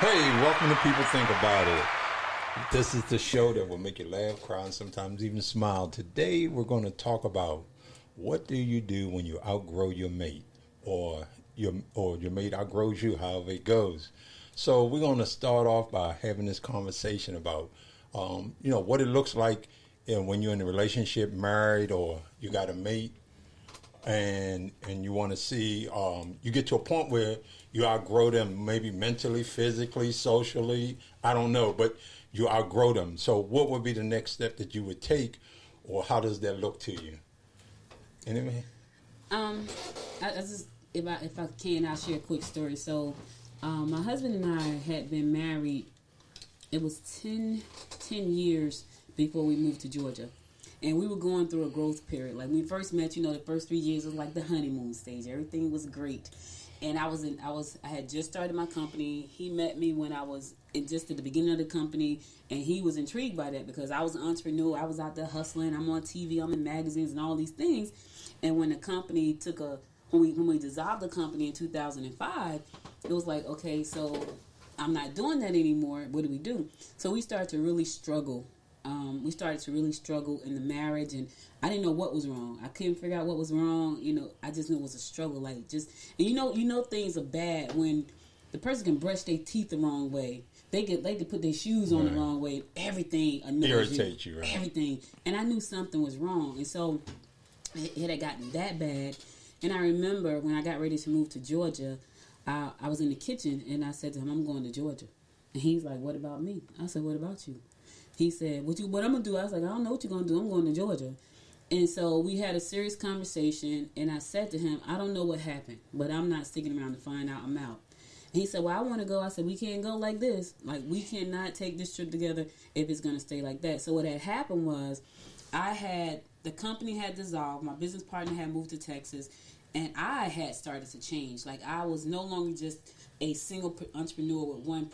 Hey, welcome to People Think About It. This is the show that will make you laugh, cry, and sometimes even smile. Today, we're going to talk about what do you do when you outgrow your mate, or your mate outgrows you, however it goes. So we're going to start off by having this conversation about, what it looks like when you're in a relationship, married, or you got a mate, and you want to see you get to a point where you outgrow them, maybe mentally, physically, socially, I don't know, but you outgrow them. So what would be the next step that you would take, or how does that look to you? Anyway, I just, if I can, I'll share a quick story. So my husband and I had been married, it was 10 years before we moved to Georgia. And we were going through a growth period. Like, when we first met, the first 3 years was like the honeymoon stage. Everything was great. And I had just started my company. He met me when I was just at the beginning of the company, and he was intrigued by that because I was an entrepreneur. I was out there hustling. I'm on TV. I'm in magazines and all these things. And when the company when we dissolved the company in 2005, it was like, okay, so I'm not doing that anymore. What do we do? So we started to really struggle. In the marriage, and I didn't know what was wrong. I couldn't figure out what was wrong. I just knew it was a struggle. And things are bad when the person can brush their teeth the wrong way. They could put their shoes on the wrong way. Everything annoys irritates you, right? Everything. And I knew something was wrong. And so it had gotten that bad. And I remember when I got ready to move to Georgia, I was in the kitchen and I said to him, "I'm going to Georgia." And he's like, "What about me?" I said, "What about you?" He said, what I'm going to do? I was like, "I don't know what you're going to do. I'm going to Georgia." And so we had a serious conversation, and I said to him, "I don't know what happened, but I'm not sticking around to find out. I'm out." And he said, "Well, I want to go." I said, "We can't go like this. Like, we cannot take this trip together if it's going to stay like that." So what had happened was the company had dissolved. My business partner had moved to Texas, and I had started to change. Like, I was no longer just a single entrepreneur with one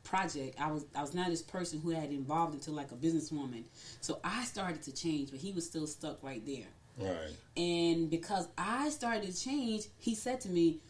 project. I was not this person who had evolved into like a businesswoman. So I started to change, but he was still stuck right there. Right. And because I started to change, he said to me,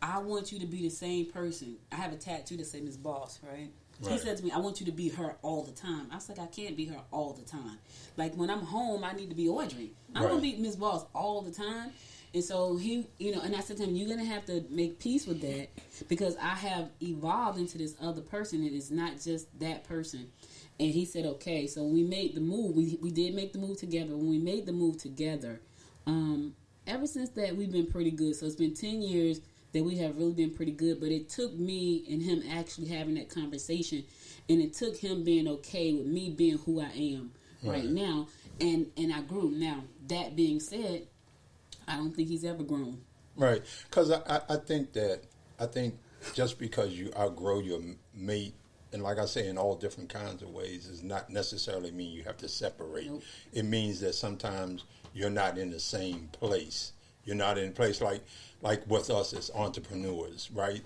"I want you to be the same person." I have a tattoo that says Miss Boss, right? He said to me, "I want you to be her all the time." I was like, "I can't be her all the time. Like, when I'm home, I need to be Audrey. I'm going to be Miss Boss all the time." And so he, and I said to him, "You're going to have to make peace with that because I have evolved into this other person. It is not just that person." And he said, "Okay." So we made the move. We did make the move together. When we made the move together, ever since that, we've been pretty good. So it's been 10 years that we have really been pretty good. But it took me and him actually having that conversation. And it took him being okay with me being who I am right now. And I grew. Now, that being said, I don't think he's ever grown. Right. Because I think just because you outgrow your mate, and like I say, in all different kinds of ways, does not necessarily mean you have to separate. Nope. It means that sometimes you're not in the same place. You're not in a place like with us as entrepreneurs, right?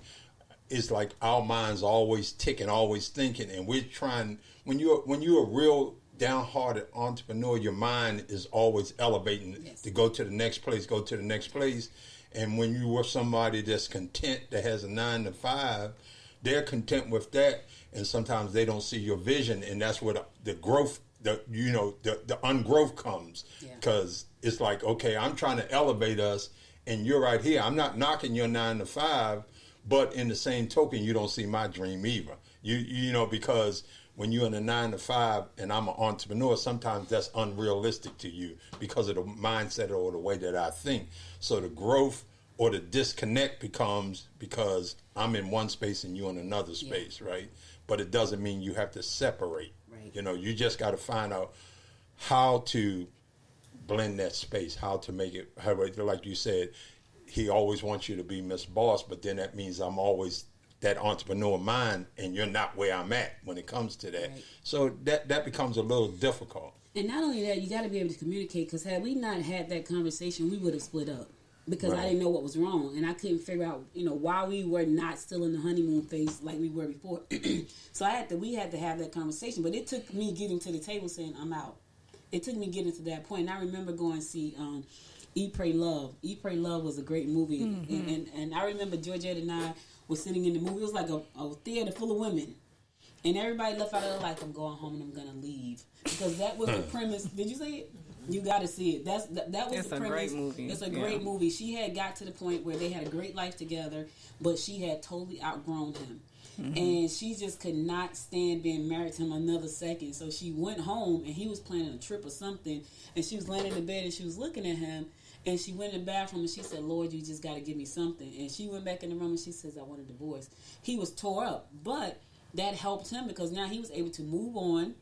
It's like our minds always ticking, always thinking, and we're trying. When you're a real downhearted entrepreneur, your mind is always elevating to go to the next place. And when you were somebody that's content, that has a 9 to 5, they're content with that, and sometimes they don't see your vision, and that's where the growth, the ungrowth comes, because it's like, okay, I'm trying to elevate us, and you're right here. I'm not knocking your 9 to 5, but in the same token, you don't see my dream either. Because when you're in a 9 to 5 and I'm an entrepreneur, sometimes that's unrealistic to you because of the mindset or the way that I think. So the growth or the disconnect becomes because I'm in one space and you're in another space, right? But it doesn't mean you have to separate. Right. You just got to find out how to blend that space, how to make it, like you said, he always wants you to be Miss Boss, but then that means I'm always that entrepreneur mind, and you're not where I'm at when it comes to that. Right. So that becomes a little difficult. And not only that, you got to be able to communicate, because had we not had that conversation, we would have split up. Because I didn't know what was wrong, and I couldn't figure out, why we were not still in the honeymoon phase like we were before. So we had to have that conversation. But it took me getting to the table saying, "I'm out." It took me getting to that point. And I remember going to see Eat, Pray, Love. Eat, Pray, Love was a great movie. And I remember Georgette and I were sitting in the movie. It was like a theater full of women. And everybody left out of there like, I'm going home and I'm going to leave. Because that was the premise. Did you see it? You got to see it. That was it's the premise. Great movie. It's a great movie. She had got to the point where they had a great life together, but she had totally outgrown him. And she just could not stand being married to him another second. So she went home, and he was planning a trip or something, and she was laying in the bed, and she was looking at him, and she went in the bathroom, and she said, Lord, you just got to give me something. And she went back in the room, and she says, I want a divorce. He was tore up, but that helped him because now he was able to move on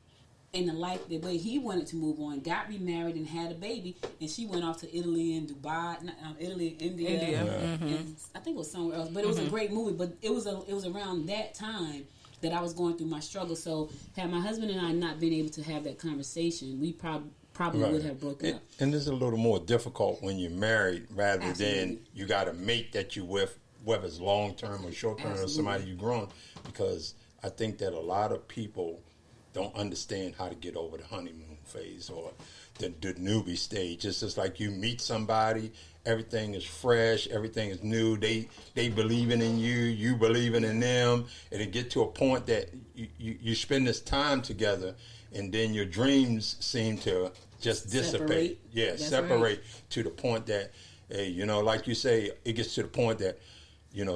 in the life the way he wanted to move on, got remarried and had a baby, and she went off to Italy and Dubai, Italy, India. And I think it was somewhere else, but it was a great movie. But it was around that time that I was going through my struggle. So had my husband and I not been able to have that conversation, we probably would have broken up. And it's a little more difficult when you're married rather than you got a mate that you with, whether it's long term or short term or somebody you've grown, because I think that a lot of people don't understand how to get over the honeymoon phase or the newbie stage. It's just like you meet somebody, everything is fresh, everything is new. They believing in you, you believing in them, and it get to a point that you spend this time together, and then your dreams seem to just dissipate. Separate to the point that, hey, like you say, it gets to the point that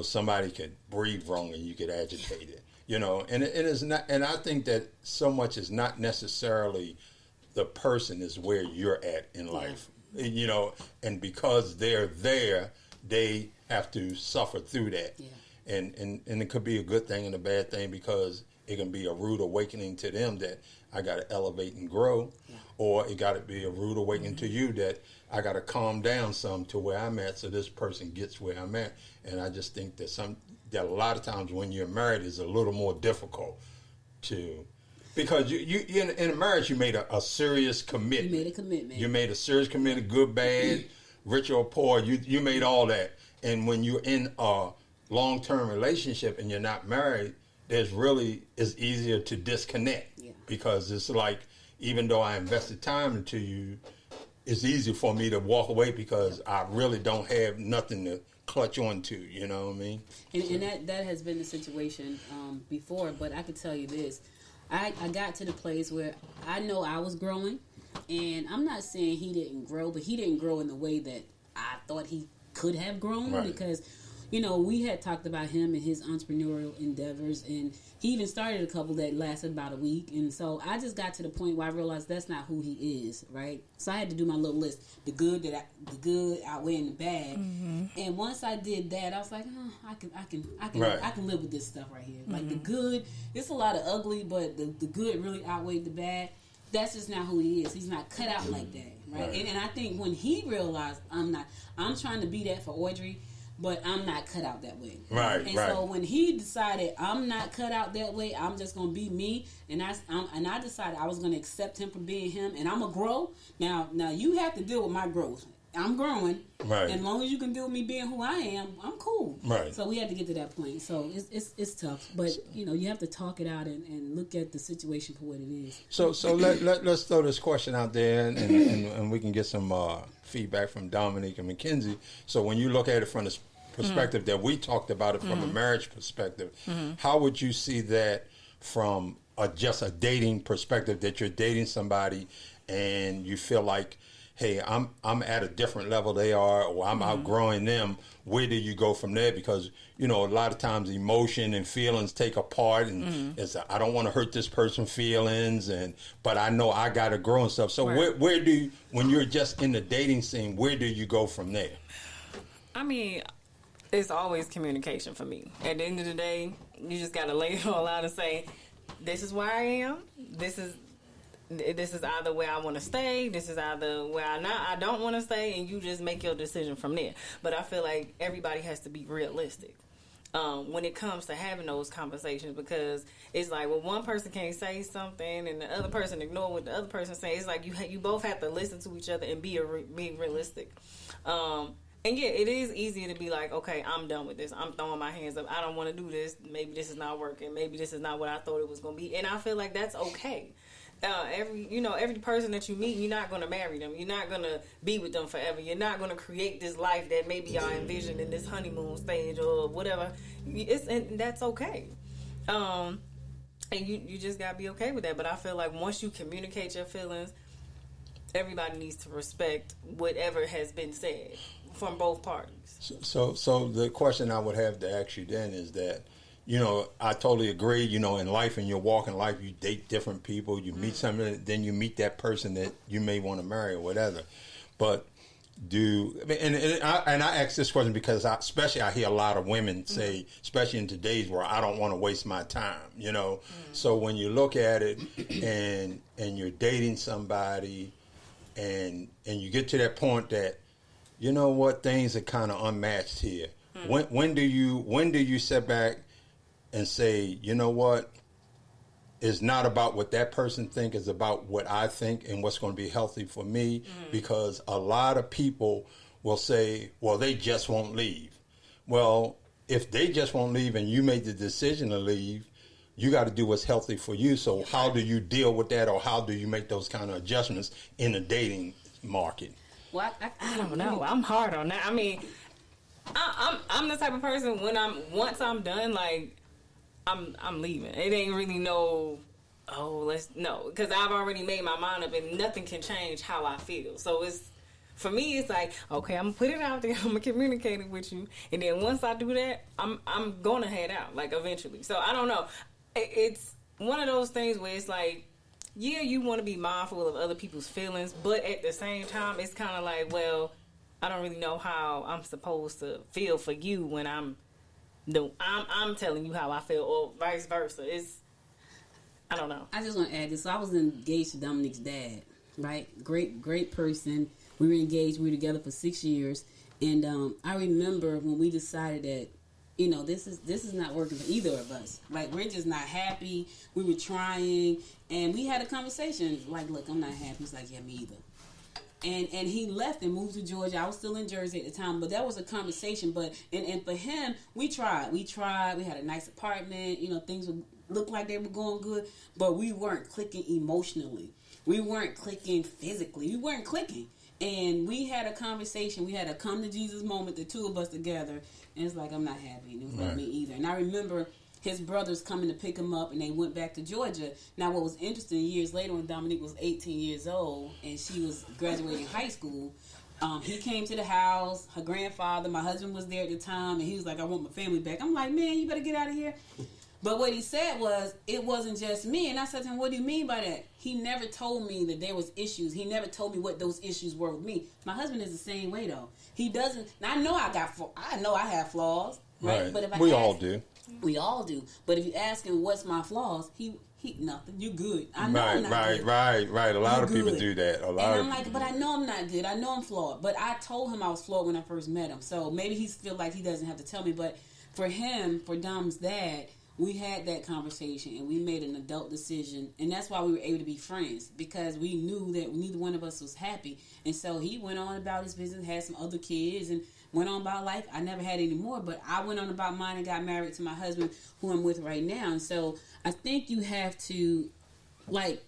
somebody could breathe wrong and you get agitated. And it is not, and I think that so much is not necessarily the person is where you're at in life, and because they're there, they have to suffer through that. And it could be a good thing and a bad thing because it can be a rude awakening to them that I got to elevate and grow, or it got to be a rude awakening to you that I got to calm down some to where I'm at so this person gets where I'm at. And I just think that that a lot of times when you're married is a little more difficult to, because you in a marriage you made a serious commitment. You made a commitment. You made a serious commitment, good, bad, rich or poor. You made all that. And when you're in a long-term relationship and you're not married, it's easier to disconnect because it's like, even though I invested time into you, it's easy for me to walk away because I really don't have nothing to clutch on to, you know what I mean? And that has been the situation before, but I can tell you this. I got to the place where I know I was growing, and I'm not saying he didn't grow, but he didn't grow in the way that I thought he could have grown because, we had talked about him and his entrepreneurial endeavors, and he even started a couple that lasted about a week. And so I just got to the point where I realized that's not who he is, right? So I had to do my little list, the good outweighing the bad. And once I did that, I was like, I can live with this stuff right here. Like the good, it's a lot of ugly, but the good really outweighed the bad. That's just not who he is. He's not cut out like that, right? And I think when he realized I'm trying to be that for Audrey, but I'm not cut out that way. So when he decided I'm not cut out that way, I'm just gonna be me, and I decided I was gonna accept him for being him, and I'm gonna grow. Now you have to deal with my growth. I'm growing. And as long as you can deal with me being who I am, I'm cool. So we had to get to that point. So it's tough, but you have to talk it out and look at the situation for what it is. So let's throw this question out there, and we can get some feedback from Dominique and Kenzie. So when you look at it from the perspective that we talked about it from a marriage perspective, how would you see that from just a dating perspective, that you're dating somebody and you feel like, hey, I'm at a different level they are, or I'm outgrowing them? Where do you go from there? Because a lot of times emotion and feelings take a part, and it's I don't want to hurt this person's feelings, but I know I got to grow and stuff. So where do you, when you're just in the dating scene, where do you go from there? I mean, it's always communication for me. At the end of the day, you just got to lay it all out and say, this is where I am. This is either where I want to stay. This is either where I don't want to stay, and you just make your decision from there. But I feel like everybody has to be realistic when it comes to having those conversations, because it's like, well, one person can't say something and the other person ignore what the other person says. It's like you both have to listen to each other and be realistic. And yeah, it is easier to be like, okay, I'm done with this. I'm throwing my hands up. I don't want to do this. Maybe this is not working. Maybe this is not what I thought it was going to be. And I feel like that's okay. every person that you meet, you're not going to marry them. You're not going to be with them forever. You're not going to create this life that maybe y'all envision in this honeymoon stage or whatever. And that's okay. And you just got to be okay with that. But I feel like once you communicate your feelings, everybody needs to respect whatever has been said from both parties. So the question I would have to ask you then is that, I totally agree. In life, in your walk in life, you date different people, you meet somebody, then you meet that person that you may want to marry or whatever. But I ask this question because especially I hear a lot of women say, especially in today's world, I don't want to waste my time. So when you look at it and you're dating somebody and you get to that point that, things are kind of unmatched here. When do you sit back and say, it's not about what that person thinks, it's about what I think and what's going to be healthy for me? Because a lot of people will say, well, they just won't leave. Well, if they just won't leave and you made the decision to leave, you got to do what's healthy for you. So how do you deal with that, or how do you make those kind of adjustments in the dating market? Well, I don't know. I'm hard on that. I mean, I'm the type of person once I'm done, like I'm leaving. It ain't really because I've already made my mind up, and nothing can change how I feel. So for me, it's like, okay, I'm gonna put it out there. I'm gonna communicate it with you, and then once I do that, I'm gonna head out, like, eventually. So I don't know. It's one of those things where it's like, yeah, you want to be mindful of other people's feelings, but at the same time, it's kind of like, well, I don't really know how I'm supposed to feel for you when I'm telling you how I feel, or vice versa. I don't know. I just want to add this. So I was engaged to Dominique's dad, right? Great person. We were engaged. We were together for 6 years, and I remember when we decided that, this is not working for either of us. Like, we're just not happy. We were trying, and we had a conversation. Like, look, I'm not happy. He's like, yeah, me either. And he left and moved to Georgia. I was still in Jersey at the time, but that was a conversation. But and for him, we tried. We had a nice apartment. Things would look like they were going good, but we weren't clicking emotionally. We weren't clicking physically. We weren't clicking. And we had a conversation. We had a come to Jesus moment, the two of us together. And it's like, I'm not happy. And it was like, me either. And I remember his brothers coming to pick him up, and they went back to Georgia. Now, what was interesting, years later, when Dominique was 18 years old and she was graduating high school, he came to the house. Her grandfather, my husband, was there at the time, and he was like, I want my family back. I'm like, man, you better get out of here. But what he said was, it wasn't just me. And I said to him, what do you mean by that? He never told me that there was issues. He never told me what those issues were with me. My husband is the same way, though. He doesn't. I know I have flaws, right? But if we all do. We all do. But if you ask him what's my flaws, he nothing. You're good. I know I'm not good. Right. A lot of people do that. I'm like, but I know I'm not good. I know I'm flawed. But I told him I was flawed when I first met him. So maybe he feel like he doesn't have to tell me. But for him, for Dom's dad, we had that conversation and we made an adult decision, and that's why we were able to be friends, because we knew that neither one of us was happy. And so he went on about his business, had some other kids, and went on about life. I never had any more, but I went on about mine and got married to my husband, who I'm with right now. And so I think you have to, like,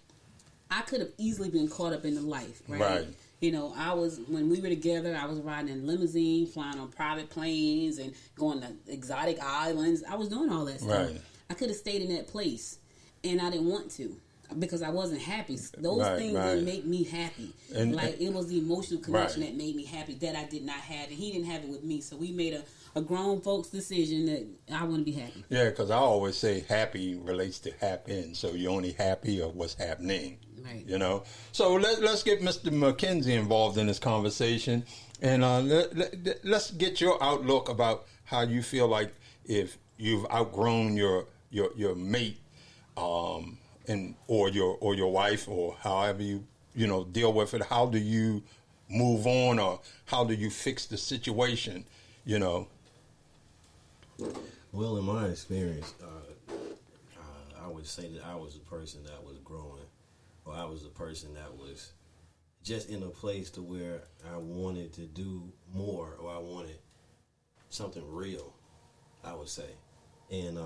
I could have easily been caught up in the life, right? When we were together, I was riding in limousine, flying on private planes, and going to exotic islands. I was doing all that stuff. Right. I could have stayed in that place, and I didn't want to, because I wasn't happy. Those things didn't make me happy. It was the emotional connection that made me happy that I did not have, and he didn't have it with me. So we made a grown folks decision that I want to be happy. Yeah, because I always say happy relates to happen. So you're only happy of what's happening. Right. So let's get Mr. McKenzie involved in this conversation, and let's get your outlook about how you feel like if you've outgrown your mate, or your wife, or however you deal with it. How do you move on, or how do you fix the situation? Well, in my experience, I would say that I was a person that was growing. Or I was a person that was just in a place to where I wanted to do more, or I wanted something real, I would say. And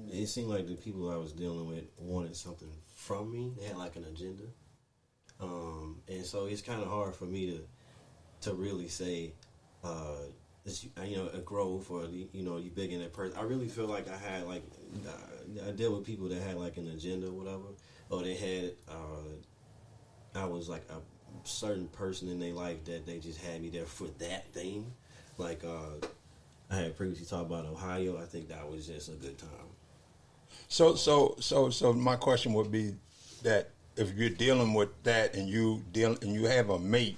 it seemed like the people I was dealing with wanted something from me. They had like an agenda. And so it's kind of hard for me to really say, a growth or, you big in that person. I really feel like I deal with people that had like an agenda or whatever, or they had, I was like a certain person in their life that they just had me there for that thing. Like, I had previously talked about Ohio. I think that was just a good time. So my question would be that if you're dealing with that and you have a mate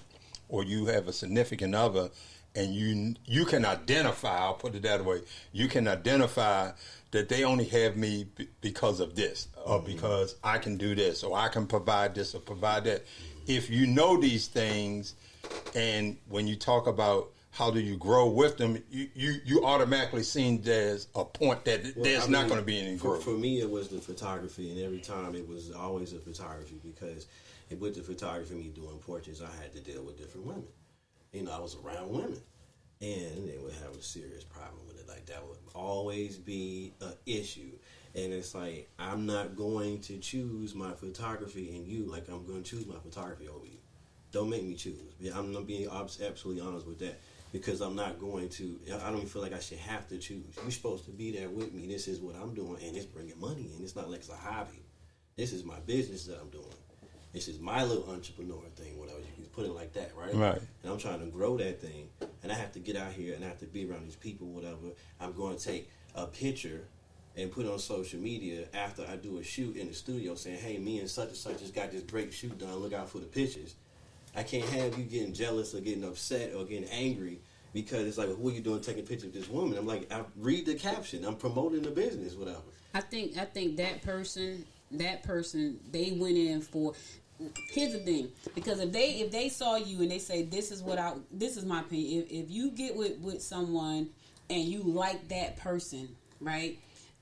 or you have a significant other and you can identify, I'll put it that way, you can identify that they only have me because of this or because I can do this or I can provide this or provide that. If you know these things, and when you talk about how do you grow with them, you automatically seen there's a point that there's not going to be any growth. For me, it was the photography, and every time it was always the photography, because with the photography, me doing portraits, I had to deal with different women. I was around women, and they would have a serious problem with it. Like, that would always be an issue. And it's like, I'm not going to choose my photography and you like I'm going to choose my photography over you. Don't make me choose. I'm not being absolutely honest with that, because I'm not going to, I don't even feel like I should have to choose. You're supposed to be there with me. This is what I'm doing, and it's bringing money in. It's not like it's a hobby. This is my business that I'm doing. This is my little entrepreneur thing, whatever. You can put it like that, right? Right. And I'm trying to grow that thing, and I have to get out here and I have to be around these people, whatever. I'm going to take a picture and put it on social media after I do a shoot in the studio saying, hey, me and such and such just got this great shoot done. Look out for the pictures. I can't have you getting jealous or getting upset or getting angry because it's like, what are you doing taking pictures of this woman? I'm like, I read the caption. I'm promoting the business, whatever. I think that person, they went in for. Here's the thing, because if they saw you and they say this is my opinion. If you get with someone and you like that person, right?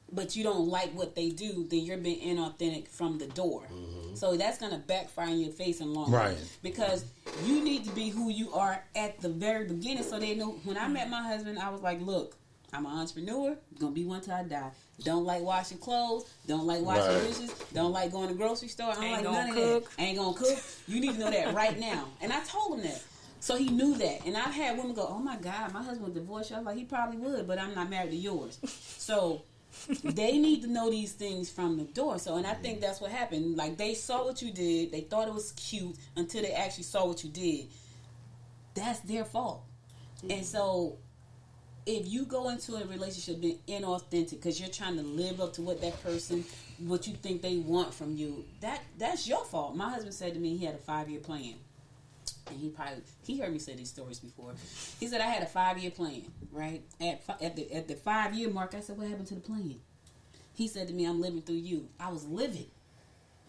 But you don't like what they do, then you're being inauthentic from the door. Mm-hmm. So that's going to backfire in your face in long run. Because you need to be who you are at the very beginning. So they know. When I met my husband, I was like, look, I'm an entrepreneur. Going to be one till I die. Don't like washing clothes. Don't like washing dishes. Don't like going to the grocery store. I don't like none of that. Ain't going to cook. You need to know that right now. And I told him that. So he knew that. And I've had women go, oh my God, my husband would divorce you. I was like, he probably would, but I'm not married to yours. So they need to know these things from the door. So, and I think that's what happened. Like, they saw what you did. They thought it was cute until they actually saw what you did. That's their fault. Mm-hmm. And so if you go into a relationship being inauthentic because you're trying to live up to what that person, what you think they want from you, that's your fault. My husband said to me he had a 5-year plan. And he heard me say these stories before. He said I had a 5-year plan, right? At the 5-year mark, I said, what happened to the plan? He said to me, I'm living through you. I was living.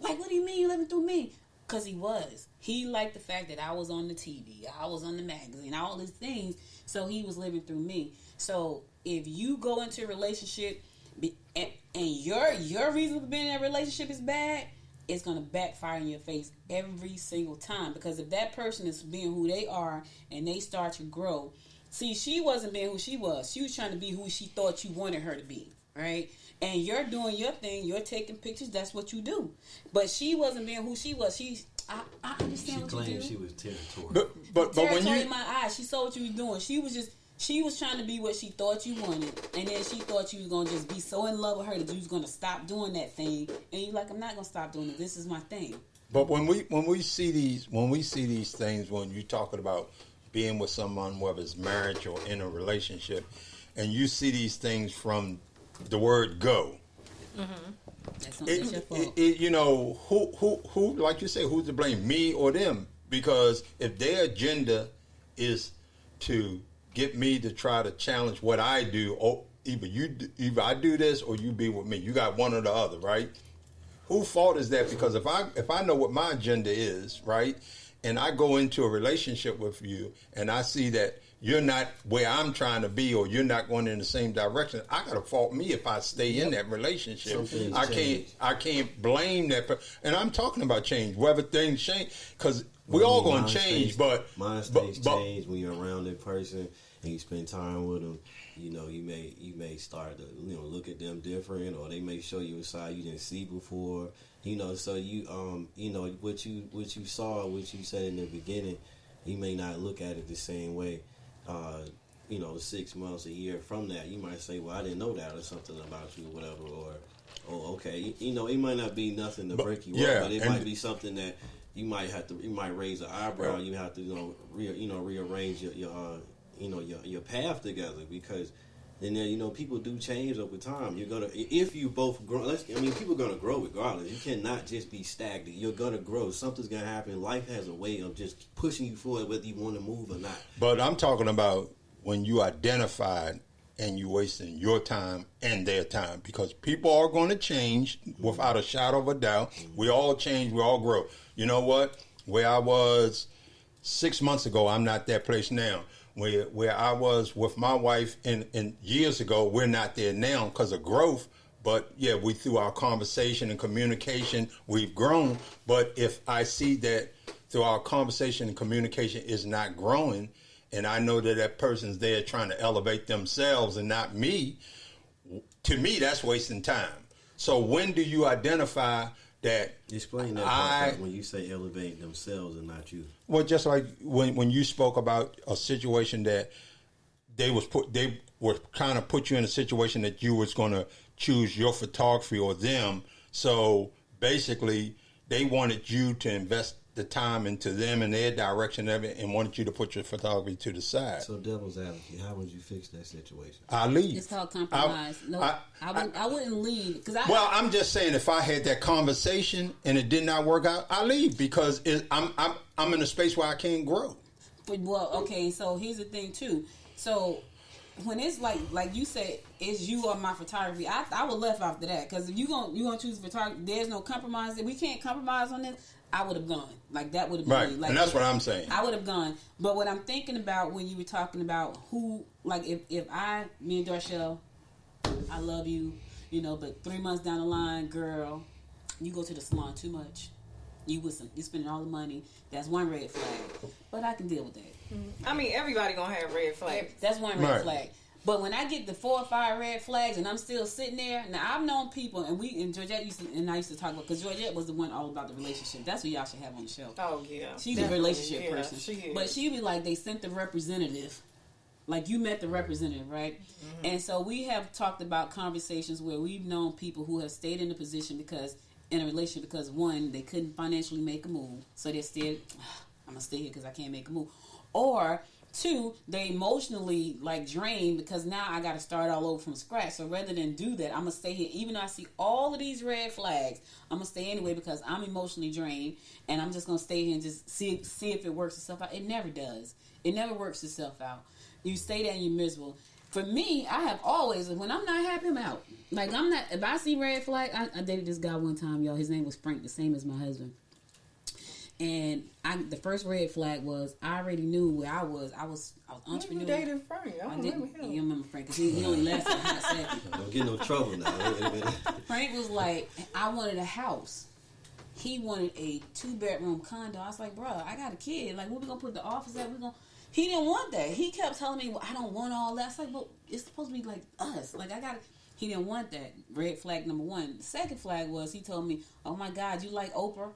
Like, what do you mean you living through me? Because he was. He liked the fact that I was on the TV, I was on the magazine, all these things. So he was living through me. So if you go into a relationship and your reason for being in that relationship is bad, it's going to backfire in your face every single time. Because if that person is being who they are and they start to grow, see, she wasn't being who she was. She was trying to be who she thought you wanted her to be, right? And you're doing your thing. You're taking pictures. That's what you do. But she wasn't being who she was. I understand what you do. She claimed she was territorial. But when you in my eyes, she saw what you were doing. She was trying to be what she thought you wanted, and then she thought you was gonna just be so in love with her that you was gonna stop doing that thing. And you're like, I'm not gonna stop doing it. This is my thing. But when we see these things, when you're talking about being with someone, whether it's marriage or in a relationship, and you see these things from the word go. Mm-hmm. That's your fault. Who, like you say, who's to blame, me or them? Because if their agenda is to get me to try to challenge what I do, or either I do this or you be with me. You got one or the other, right? Whose fault is that? Because if I know what my agenda is, right, and I go into a relationship with you and I see that you're not where I'm trying to be, or you're not going in the same direction, I gotta fault me if I stay in that relationship. I can't blame that. And I'm talking about change, whether things change, because we all going to change. But mind stays change when you're around that person. and you spend time with them, you may start to look at them different, or they may show you a side you didn't see before. So you what you saw, what you said in the beginning, you may not look at it the same way. 6 months, a year from that, you might say, well, I didn't know that, or something about you, or whatever, or, oh, okay, it might not be nothing to break you up, but it might be something that you might raise an eyebrow. You have to, rearrange your path together, because then people do change over time. You're gonna, if you both grow. People are gonna grow regardless. You cannot just be stagnant. You're gonna grow. Something's gonna happen. Life has a way of just pushing you forward, whether you want to move or not. But I'm talking about when you identified and you wasting your time and their time, because people are going to change without a shadow of a doubt. We all change. We all grow. You know what? Where I was 6 months ago, I'm not that place now. Where I was with my wife in years ago, we're not there now because of growth. But yeah, we through our conversation and communication, we've grown. But if I see that through our conversation and communication is not growing, and I know that person's there trying to elevate themselves and not me, to me that's wasting time. So when do you identify that? Explain that part when you say elevate themselves and not you. Well, just like when you spoke about a situation that they were kind of put you in a situation that you was going to choose your photography or them. So basically, they wanted you to invest the time into them and their direction of it, and wanted you to put your photography to the side. So, devil's advocate, how would you fix that situation? I leave. It's called compromise. I wouldn't leave because I'm just saying, if I had that conversation and it did not work out, I leave because I'm in a space where I can't grow. Well, okay. So here's the thing too. So when it's like you said, it's you or my photography, I would left after that, because if you gonna choose photography, there's no compromise. We can't compromise on this. I would have gone. Like, that would have been right. Like, and that's what I'm saying. I would have gone. But what I'm thinking about when you were talking about who, like, if me and Dorshell, I love you, but 3 months down the line, girl, you go to the salon too much. You spending all the money. That's one red flag. But I can deal with that. Everybody gonna have red flags. That's one red flag. But when I get the 4 or 5 red flags and I'm still sitting there, now I've known people, and Georgette I used to talk about, because Georgette was the one all about the relationship. That's what y'all should have on the show. Oh yeah, she's a relationship person. She is. But she be like, they sent the representative. Like, you met the representative, right? Mm-hmm. And so we have talked about conversations where we've known people who have stayed in a position in a relationship because, one, they couldn't financially make a move, so they said, I'm gonna stay here because I can't make a move, or 2, they emotionally drained because now I got to start all over from scratch. So rather than do that, I'm gonna stay here, even though I see all of these red flags. I'm gonna stay anyway because I'm emotionally drained, and I'm just gonna stay here and just see if it works itself out. It never does. It never works itself out. You stay there and you're miserable. For me, I have always, when I'm not happy, I'm out. Like, I'm not. If I see red flag, I dated this guy one time, y'all. His name was Frank, the same as my husband. And the first red flag was, I already knew where I was. I was entrepreneur. You dated Frank? I don't remember him. You remember Frank, because he only lasted a hot second. Don't get no trouble now. Frank was like, I wanted a house. He wanted a 2-bedroom condo. I was like, bro, I got a kid. Like, where we gonna put the office at? He didn't want that. He kept telling me, well, I don't want all that. I was like, well, it's supposed to be like us. Like, he didn't want that. Red flag number 1. The second flag was, he told me, oh my God, you like Oprah?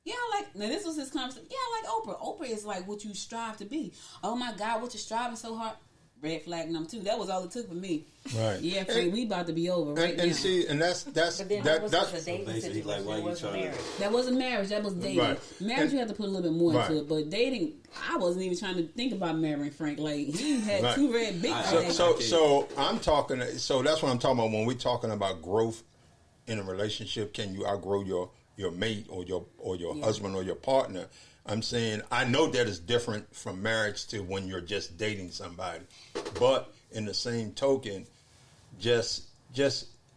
Yeah, now this was his conversation. Yeah, I like Oprah. Oprah is like what you strive to be. Oh my God, what you striving so hard? Red flag number 2. That was all it took for me. Right. Yeah, Frank, we about to be over right now. And see, and that's but then that, was that's a dating situation. Like, why it wasn't marriage. That wasn't marriage. That was dating. Right. Marriage, you have to put a little bit more into it. But dating, I wasn't even trying to think about marrying Frank. Like, he had 2 red big flags. So I'm talking. So that's what I'm talking about when we're talking about growth in a relationship. Can you outgrow your mate or your husband or your partner? I'm saying, I know that is different from marriage to when you're just dating somebody, but in the same token, just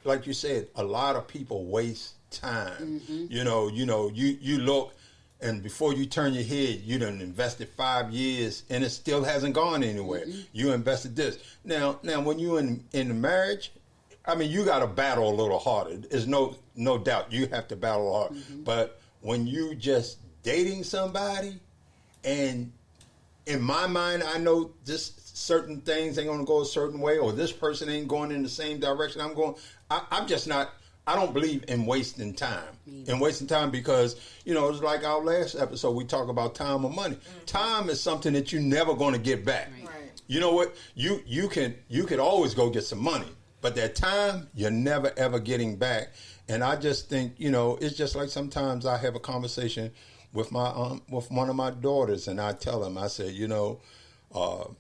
like you said, a lot of people waste time. Mm-hmm. You look, and before you turn your head, you done invested 5 years and it still hasn't gone anywhere. Mm-hmm. You invested this. Now when you in the marriage, you got to battle a little harder. There's no doubt you have to battle hard. Mm-hmm. But when you just dating somebody and in my mind, I know this certain things ain't going to go a certain way, or this person ain't going in the same direction I'm going. I'm just not. I don't believe in wasting time. And wasting time because, it's like our last episode, we talk about time or money. Mm-hmm. Time is something that you're never going to get back. Right. You know what? You could always go get some money, but that time you're never ever getting back. And I just think, it's just like sometimes I have a conversation with with one of my daughters, and I tell them, I say,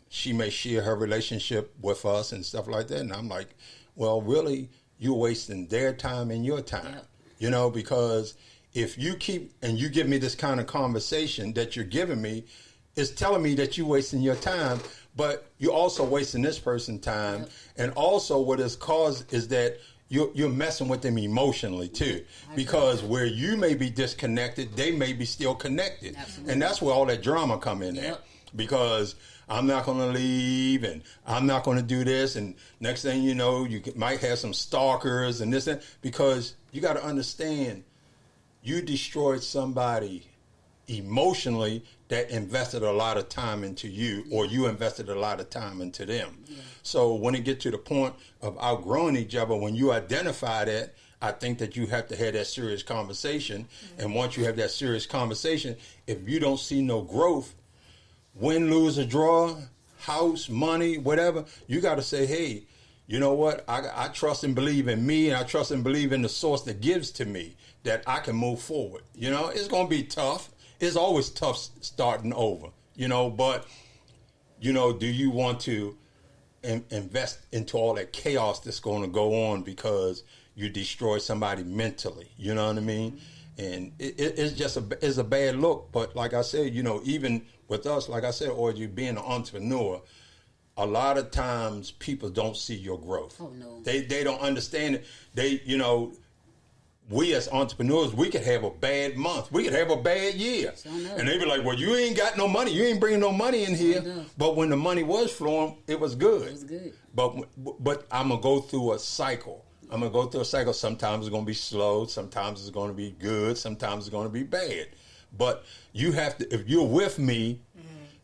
she may share her relationship with us and stuff like that, and I'm like, well, really, you're wasting their time and your time, because if you keep and you give me this kind of conversation that you're giving me, it's telling me that you're wasting your time, but you're also wasting this person's time. Yep. And also what it's caused is that you're messing with them emotionally too, because where you may be disconnected, they may be still connected. Absolutely. And that's where all that drama come in at, because I'm not going to leave, and I'm not going to do this, and next thing you know, you might have some stalkers and this and because you got to understand, you destroyed somebody emotionally that invested a lot of time into you, or you invested a lot of time into them. Yeah. So when it gets to the point of outgrowing each other, when you identify that, I think that you have to have that serious conversation. Mm-hmm. And once you have that serious conversation, if you don't see no growth, win, lose, or draw, house, money, whatever, you got to say, hey, you know what? I trust and believe in me, and I trust and believe in the source that gives to me, that I can move forward. It's going to be tough. It's always tough starting over, but, do you want to invest into all that chaos that's going to go on because you destroy somebody mentally? You know what I mean? And it's just it's a bad look. But like I said, even with us, like I said, Audrey, being an entrepreneur, a lot of times people don't see your growth. Oh, no. They don't understand it. We as entrepreneurs, we could have a bad month. We could have a bad year. And they be like, well, you ain't got no money. You ain't bringing no money in here. But when the money was flowing, it was good. It was good. But I'm going to go through a cycle. Sometimes it's going to be slow. Sometimes it's going to be good. Sometimes it's going to be bad. But you have to, if you're with me,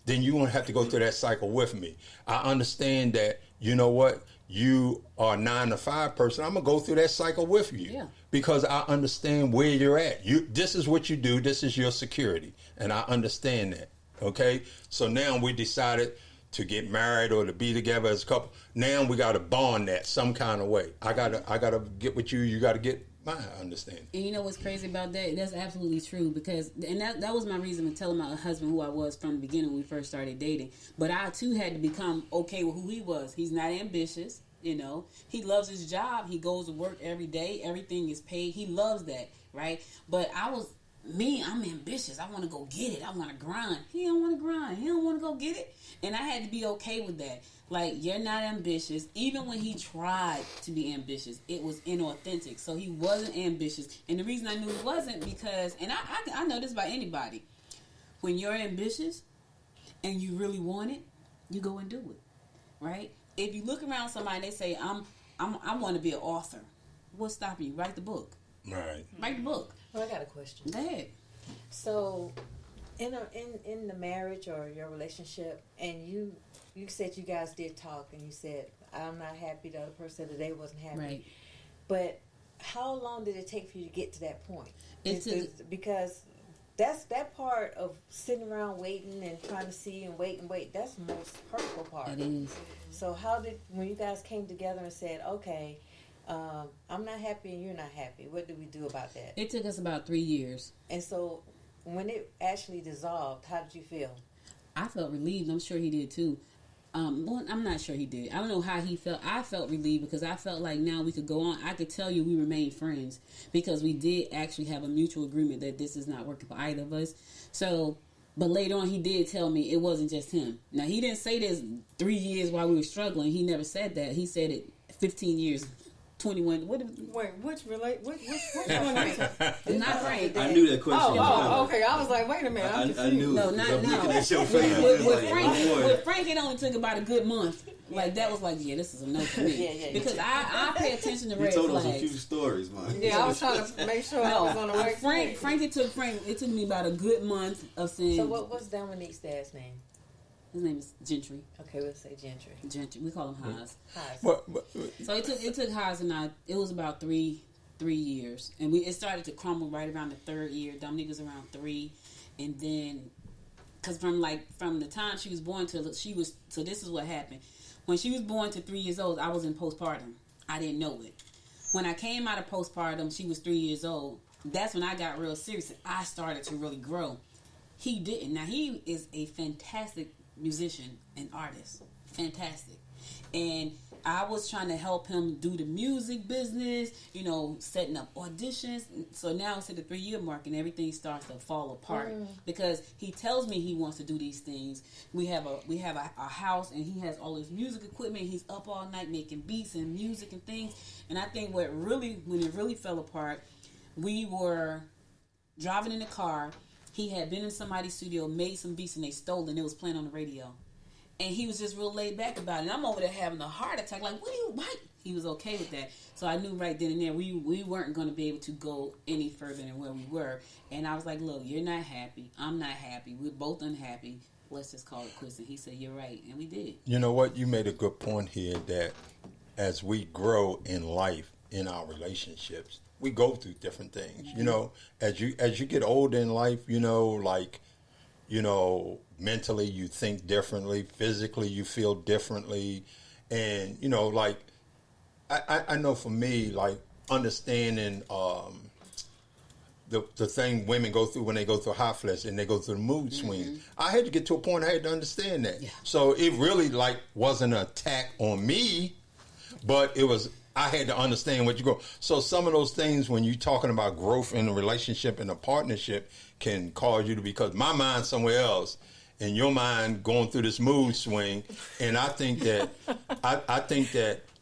then you're going to have to go through that cycle with me. I understand that, you know what? You are a 9-to-5 person. I'm going to go through that cycle with you because I understand where you're at. This is what you do. This is your security. And I understand that. Okay. So now we decided to get married or to be together as a couple. Now we got to bond that some kind of way. I gotta get with you. You got to get my understanding. And you know what's crazy about that? That's absolutely true, because that was my reason for telling my husband who I was from the beginning when we first started dating. But I too had to become okay with who he was. He's not ambitious. He loves his job. He goes to work every day. Everything is paid. He loves that, right? But I'm ambitious. I want to go get it. I want to grind. He don't want to grind. He don't want to go get it. And I had to be okay with that. Like, you're not ambitious. Even when he tried to be ambitious, it was inauthentic. So he wasn't ambitious. And the reason I knew he wasn't because, and I know this about anybody, when you're ambitious and you really want it, you go and do it, right? If you look around somebody and they say, I want to be an author, what's stopping you? Write the book. Right. Write the book. Well, I got a question. Go ahead. So, in the marriage or your relationship, and you said you guys did talk, and you said, I'm not happy, the other person said that they wasn't happy. Right. But how long did it take for you to get to that point? Because that's that part of sitting around waiting and trying to see and wait, that's the most hurtful part. It is. So when you guys came together and said, okay, I'm not happy and you're not happy, what did we do about that? It took us about 3 years. And so when it actually dissolved, how did you feel? I felt relieved. I'm sure he did too. Well, I'm not sure he did. I don't know how he felt. I felt relieved because I felt like now we could go on. I could tell you we remained friends because we did actually have a mutual agreement that this is not working for either of us. So, but later on he did tell me it wasn't just him. Now, he didn't say this 3 years while we were struggling. He never said that. He said it 15 years 21. Wait, which one? Not Frank. I knew that question. Oh, okay. I was like, wait a minute. I knew. No, not now. With Frank, it only took about a good month. Like, that was like, yeah, this is a no for me. Because I pay attention to red flags. You told us a few stories, man. Yeah, I was trying to make sure I was on the right Frank, it took me about a good month of saying. So what's Dominique's dad's name? His name is Gentry. Okay, we'll say Gentry. Gentry. We call him Haas. Haas. So it took Haas and I. It was about three years, and it started to crumble right around the third year. Dominique was around 3, and then because from the time she was born till she was. So this is what happened. When she was born to 3 years old, I was in postpartum. I didn't know it. When I came out of postpartum, she was 3 years old. That's when I got real serious and I started to really grow. He didn't. Now, he is a fantastic musician and artist. Fantastic. And I was trying to help him do the music business, setting up auditions. So now it's at the 3-year mark and everything starts to fall apart because he tells me he wants to do these things. We have a house and he has all his music equipment. He's up all night making beats and music and things. And I think when it really fell apart, we were driving in the car. He had been in somebody's studio, made some beats, and they stole it, and it was playing on the radio. And he was just real laid back about it. And I'm over there having a heart attack. Like, what? He was okay with that. So I knew right then and there we weren't going to be able to go any further than where we were. And I was like, look, you're not happy. I'm not happy. We're both unhappy. Let's just call it quits. And he said, you're right. And we did. You know what? You made a good point here that as we grow in life, in our relationships, we go through different things. As you get older in life, mentally you think differently, physically you feel differently, and I know for me, understanding the thing women go through when they go through hot flash and they go through the mood swings. I had to get to a point I had to understand that. Yeah. So it really wasn't an attack on me, but it was. I had to understand what you go. So some of those things when you're talking about growth in a relationship and a partnership can cause you to, because my mind's somewhere else and your mind going through this mood swing. And I think that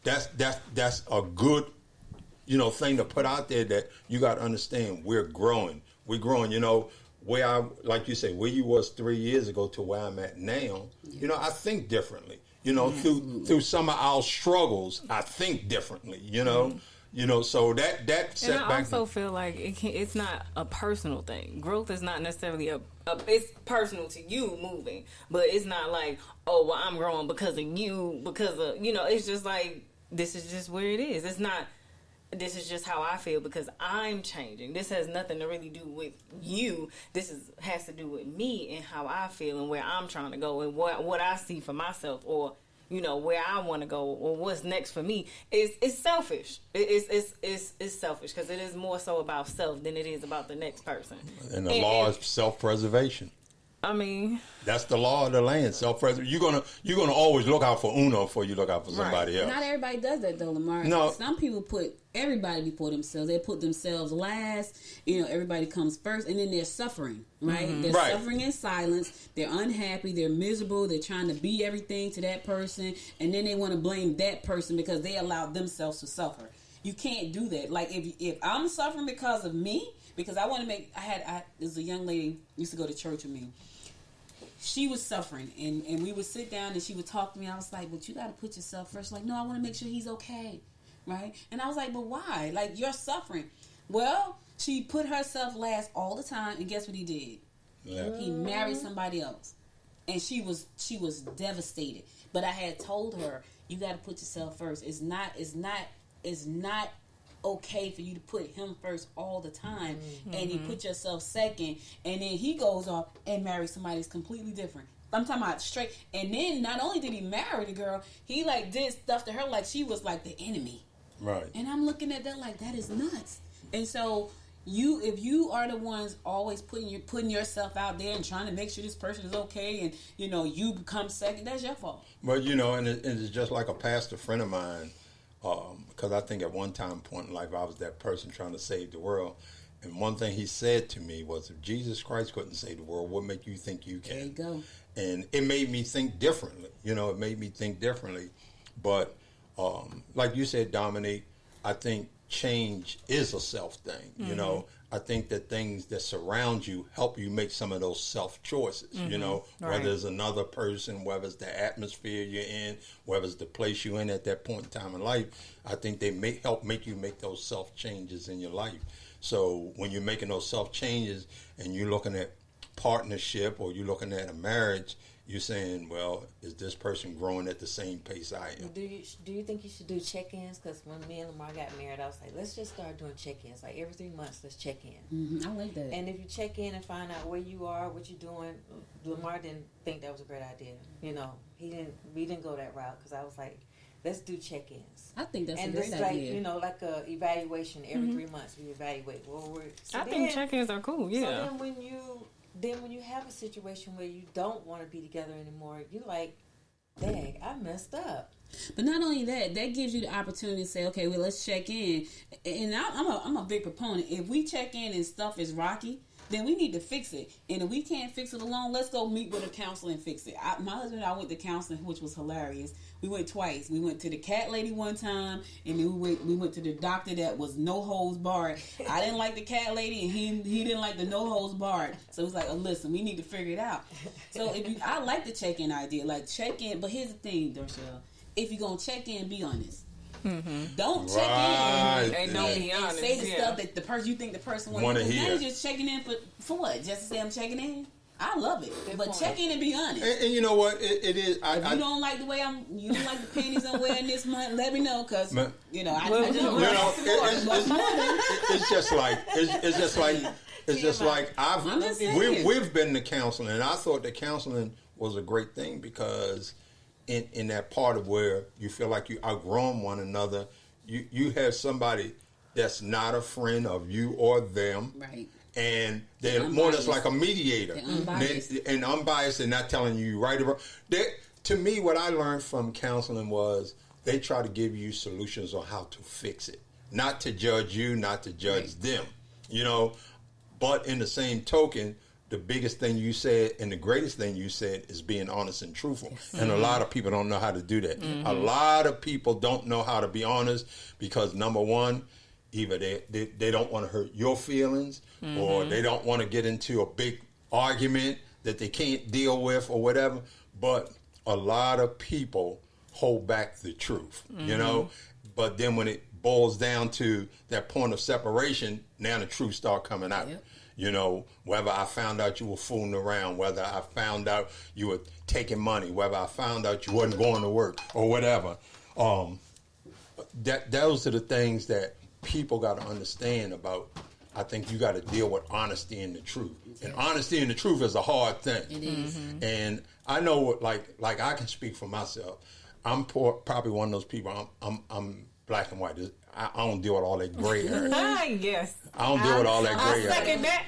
that's a good, thing to put out there, that you got to understand we're growing. We're growing, where like you say, where you was 3 years ago to where I'm at now, I think differently. Through some of our struggles, I think differently, so that setback. And I also feel like it's not a personal thing. Growth is not necessarily it's personal to you moving, but it's not like, oh, well, I'm growing because of you, it's just like, this is just where it is. It's not, this is just how I feel because I'm changing. This has nothing to really do with you. This has to do with me and how I feel and where I'm trying to go and what I see for myself, or where I want to go, or what's next for me. It's selfish. It's selfish because it is more so about self than it is about the next person. And the law is self-preservation. I mean, that's the law of the land. Self-preservation. You're gonna always look out for uno before you look out for somebody else. Not everybody does that though, Lamar. No. Some people put everybody before themselves. They put themselves last. Everybody comes first, and then they're suffering. Right? Mm-hmm. They're suffering in silence. They're unhappy. They're miserable. They're trying to be everything to that person, and then they want to blame that person because they allowed themselves to suffer. You can't do that. Like if I'm suffering because of me, because I want to make. There's a young lady used to go to church with me. She was suffering, and we would sit down, and she would talk to me. I was like, but you got to put yourself first. Like, no, I want to make sure he's okay, right? And I was like, but why? Like, you're suffering. Well, she put herself last all the time, and guess what he did? Yeah. He married somebody else, and she was devastated. But I had told her, you got to put yourself first. It's not okay for you to put him first all the time, and you put yourself second, and then he goes off and marries somebody that's completely different. I'm talking about straight. And then not only did he marry the girl, he did stuff to her like she was like the enemy. Right. And I'm looking at that like, that is nuts. And so if you are the ones always putting yourself out there and trying to make sure this person is okay, and you become second, that's your fault. But and it's just like a pastor friend of mine. Because I think at one point in life I was that person trying to save the world, and one thing he said to me was, if Jesus Christ couldn't save the world, what make you think you can? There you go. And it made me think differently. But like you said, Dominique, I think change is a self thing. Mm-hmm. I think that things that surround you help you make some of those self choices, whether it's another person, whether it's the atmosphere you're in, whether it's the place you're in at that point in time in life. I think they help make you make those self changes in your life. So when you're making those self changes and you're looking at partnership or you're looking at a marriage, you're saying, well, is this person growing at the same pace I am? Do you think you should do check-ins? Because when me and Lamar got married, I was like, let's just start doing check-ins. Like every 3 months, let's check in. I like that. And if you check in and find out where you are, what you're doing, Lamar didn't think that was a great idea. You know, we didn't go that route because I was like, let's do check-ins. I think that's and a great it's idea. like, you know, like a evaluation every 3 months. We evaluate. I think check-ins are cool. Yeah. So then when you have a situation where you don't want to be together anymore, you like, dang, I messed up. But not only that, that gives you the opportunity to say, okay, well, let's check in. And I'm a big proponent. If we check in and stuff is rocky, then we need to fix it. And if we can't fix it alone, let's go meet with a counselor and fix it. My husband and I went to counseling, which was hilarious. We went twice. We went to the cat lady one time, and then we went to the doctor that was no holds barred. I didn't like the cat lady, and he didn't like the no holds barred. So it was like, oh, listen, we need to figure it out. So I like the check-in idea. Like, check in. But here's the thing, Dorshell. If you're going to check in, be honest. Don't check in and don't be honest. And say the stuff that the person you think the person wants to hear. Now you're just checking in for what? Just to say I'm checking in? I love it. Good but point. Check in and be honest. And you know what? It is. If you don't like the way you don't like the panties I'm wearing this month, let me know, because you know I just it's just like we've been to counseling, and I thought that counseling was a great thing because in that part of where you feel like you outgrown one another, you have somebody that's not a friend of you or them, right? And they're more or less like a mediator. And unbiased and not telling you right or wrong. To me, what I learned from counseling was they try to give you solutions on how to fix it. Not to judge you, not to judge them. You know, but in the same token, the biggest thing you said and the greatest thing you said is being honest and truthful. And a lot of people don't know how to do that. A lot of people don't know how to be honest because, number one, either they don't want to hurt your feelings or they don't want to get into a big argument that they can't deal with or whatever. But a lot of people hold back the truth, you know. But then when it boils down to that point of separation, now the truth start coming out. Yep. You know, whether I found out you were fooling around, whether I found out you were taking money, whether I found out you wasn't going to work or whatever. Those are the things that people got to understand about. I think you got to deal with honesty and the truth. And honesty and the truth is a hard thing. It is. And I know, like I can speak for myself. I'm probably one of those people. I'm black and white. I don't deal with all that gray area. Yes. I don't deal with all that gray area. I second that.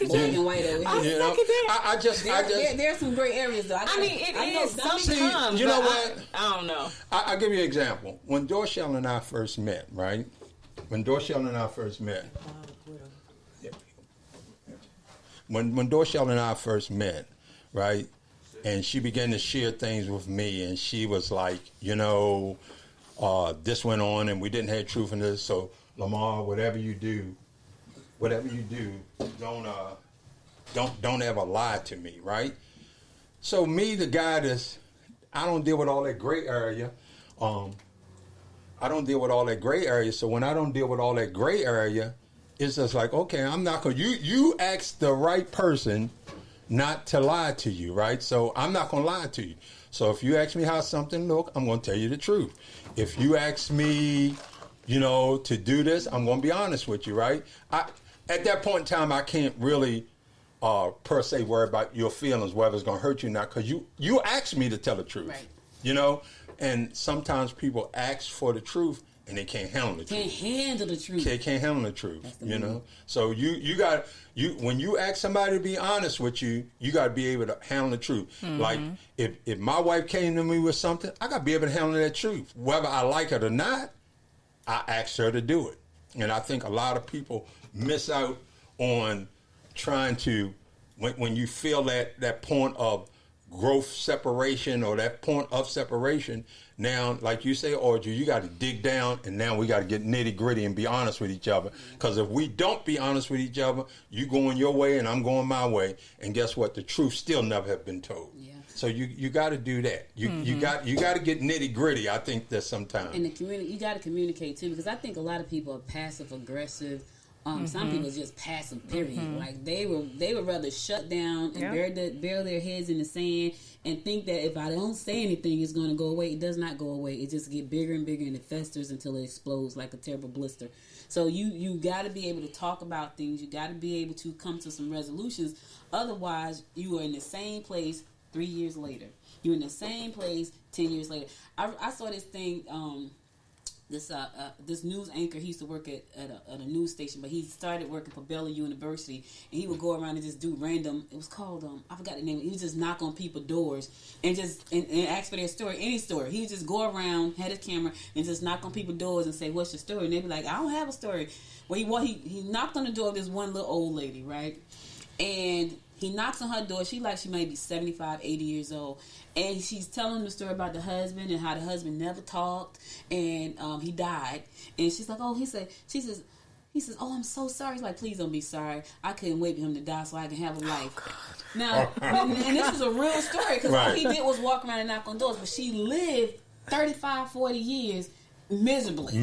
Black and white over here. I just there's some gray areas though. I mean, it is sometimes. You know what? I don't know. I'll give you an example. When Dorshell and I first met, right? When Dorshell and I first met, right? And she began to share things with me, and she was like, you know, this went on, and we didn't have truth in this. So, Lamar, whatever you do, don't ever lie to me, right? So, me, the guy I don't deal with all that gray area. I don't deal with all that gray area. So when I don't deal with all that gray area, it's just like, okay, I'm not going to, you asked the right person not to lie to you, right? So I'm not going to lie to you. So if you ask me how something look, I'm going to tell you the truth. If you ask me, you know, to do this, I'm going to be honest with you, right? At that point in time, I can't really, per se, worry about your feelings, whether it's going to hurt you or not, because you asked me to tell the truth, right? You know? And sometimes people ask for the truth and they can't handle the truth. Can't handle the truth. They can't handle the truth, you know? So when you ask somebody to be honest with you, you got to be able to handle the truth. Like, if my wife came to me with something, I got to be able to handle that truth. Whether I like it or not, I asked her to do it. And I think a lot of people miss out on trying to, when you feel that point of growth separation or that point of separation, now, like you say, Audrey, you got to dig down, and now we got to get nitty gritty and be honest with each other. Because if we don't be honest with each other, you going your way and I'm going my way, and guess what? The truth still never have been told. Yeah. So you got to do that. You got to get nitty gritty. I think that sometimes. And you got to communicate too, because I think a lot of people are passive aggressive. Some people just passive. Period. Like they would rather shut down and bury their heads in the sand and think that if I don't say anything, it's going to go away. It does not go away. It just get bigger and bigger, and it festers until it explodes like a terrible blister. So you got to be able to talk about things. You got to be able to come to some resolutions. Otherwise, you are in the same place 3 years later. You're in the same place 10 years later. I saw this thing. This news anchor, he used to work at a news station, but he started working for Baylor University, and he would go around and just do random, it was called, I forgot the name, he would just knock on people's doors and just and ask for their story, any story. He would just go around, had his camera, and just knock on people's doors and say, what's your story? And they'd be like, I don't have a story. Well, he knocked on the door of this one little old lady, right? And he knocks on her door. She may be 75, 80 years old. And she's telling him the story about the husband and how the husband never talked. And he died. And she's like, he says, oh, I'm so sorry. He's like, please don't be sorry. I couldn't wait for him to die so I can have a life. Now, and this is a real story. Because all he did was walk around and knock on doors. But she lived 35, 40 years miserably.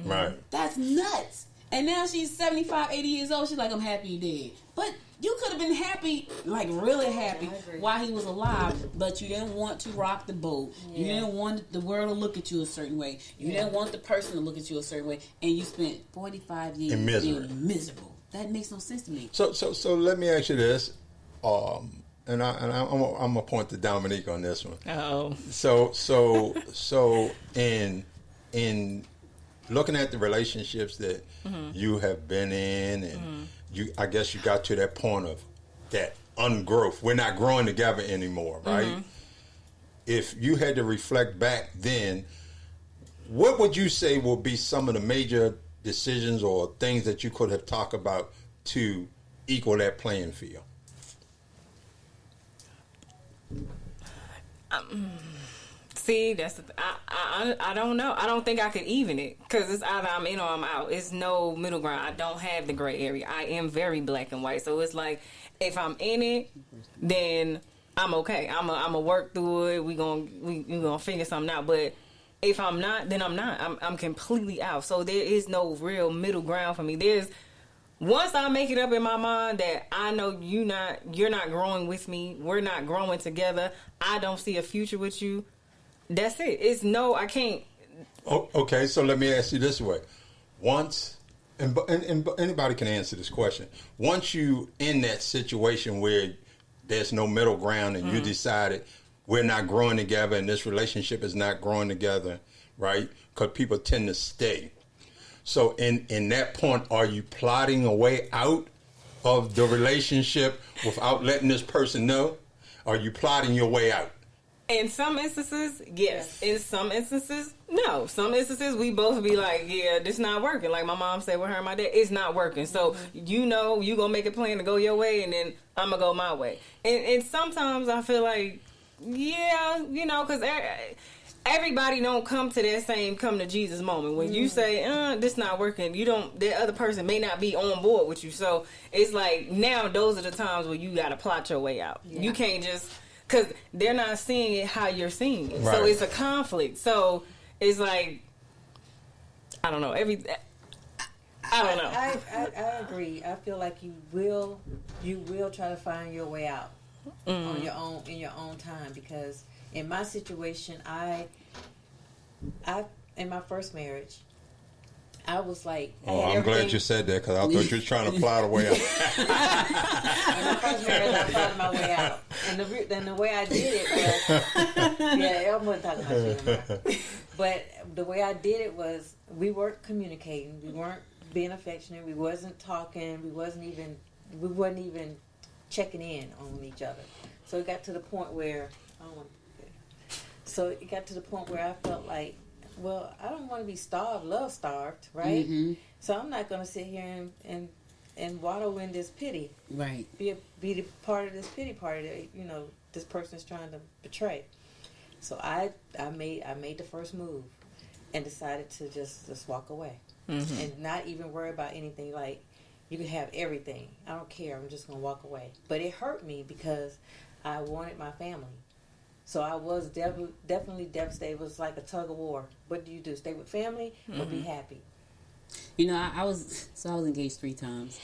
Right. That's nuts. And now she's 75, 80 years old. She's like, I'm happy he did. But you could have been happy, like really happy, while he was alive, but you didn't want to rock the boat. You didn't want the world to look at you a certain way. You didn't want the person to look at you a certain way. And you spent 45 years being miserable. That makes no sense to me. So let me ask you this, and I'm gonna point to Dominique on this one. Oh. So in looking at the relationships that you have been in, and I guess you got to that point of that ungrowth. We're not growing together anymore, right? If you had to reflect back then, what would you say will be some of the major decisions or things that you could have talked about to equal that playing field? See, I don't know. I don't think I could even it, because it's either I'm in or I'm out. It's no middle ground. I don't have the gray area. I am very black and white. So it's like, if I'm in it, then I'm okay. I'm a work through it. We gonna figure something out. But if I'm not, then I'm not. I'm completely out. So there is no real middle ground for me. Once I make it up in my mind that I know you're not growing with me, we're not growing together, I don't see a future with you, that's it. I can't. Okay, so let me ask you this way. Once, and anybody can answer this question. Once you in that situation where there's no middle ground and you decided we're not growing together and this relationship is not growing together, right? Because people tend to stay. So in that point, are you plotting a way out of the relationship without letting this person know? Are you plotting your way out? In some instances, yes. In some instances, no. Some instances, we both be like, yeah, this not working. Like my mom said with her and my dad, it's not working. So, you going to make a plan to go your way, and then I'm going to go my way. And sometimes I feel like, yeah, because everybody don't come to that same come to Jesus moment. When you say, this not working, the other person may not be on board with you. So, it's like, now those are the times where you got to plot your way out. Yeah. You can't just... Because they're not seeing it how you're seeing it. Right. So it's a conflict. So it's like, I don't know. I don't know. I agree. I feel like you will try to find your way out on your own, in your own time. Because in my situation, in my first marriage, I was like, I'm glad you said that, because I thought you were trying to plot a way out. In my first marriage, I plotted my way out, and the way I did it was, I'm not talking about you anymore. But the way I did it was, we weren't communicating, we weren't being affectionate, we wasn't talking, we wasn't even checking in on each other. So it got to the point where I felt like, well, I don't want to be love starved, right? Mm-hmm. So I'm not going to sit here and wallow in this pity. Right. Be the part of this pity party that, this person is trying to betray. So I made the first move and decided to just walk away. Mm-hmm. And not even worry about anything. Like, you can have everything. I don't care. I'm just going to walk away. But it hurt me because I wanted my family. So I was definitely devastated. It was like a tug of war. What do you do? Stay with family or be happy? I was engaged 3 times.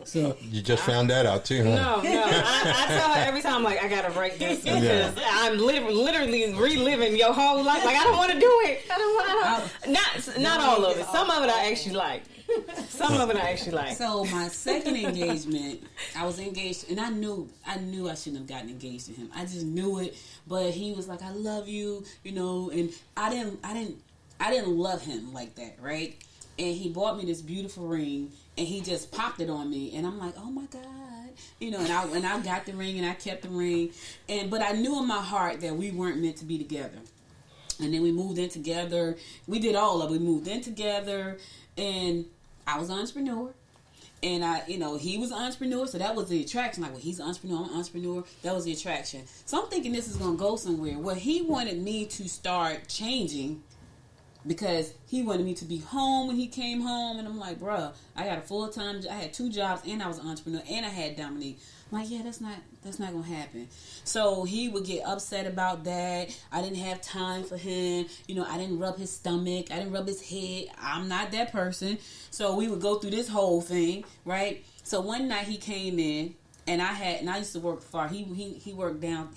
So You just found that out too, huh? No. I tell her every time, like, I gotta break this because I'm literally reliving your whole life. Like, I don't want to do it. I don't. Not all of it. Some of it I actually like. So my second engagement, I was engaged, and I knew I shouldn't have gotten engaged to him. I just knew it, but he was like, "I love you," and I didn't love him like that, right? And he bought me this beautiful ring, and he just popped it on me, and I'm like, "Oh my God," and I got the ring, and I kept the ring, but I knew in my heart that we weren't meant to be together. And then we moved in together. We did all of it. We moved in together, and I was an entrepreneur, and he was an entrepreneur, so that was the attraction. Like, well, he's an entrepreneur, I'm an entrepreneur. That was the attraction. So I'm thinking this is going to go somewhere. Well, he wanted me to start changing because he wanted me to be home when he came home, and I'm like, bruh, I got a full-time, I had 2 jobs, and I was an entrepreneur, and I had Dominique. I'm like, yeah, that's not going to happen. So he would get upset about that. I didn't have time for him. I didn't rub his stomach. I didn't rub his head. I'm not that person. So we would go through this whole thing, right? So one night he came in, and I used to work far. He worked down,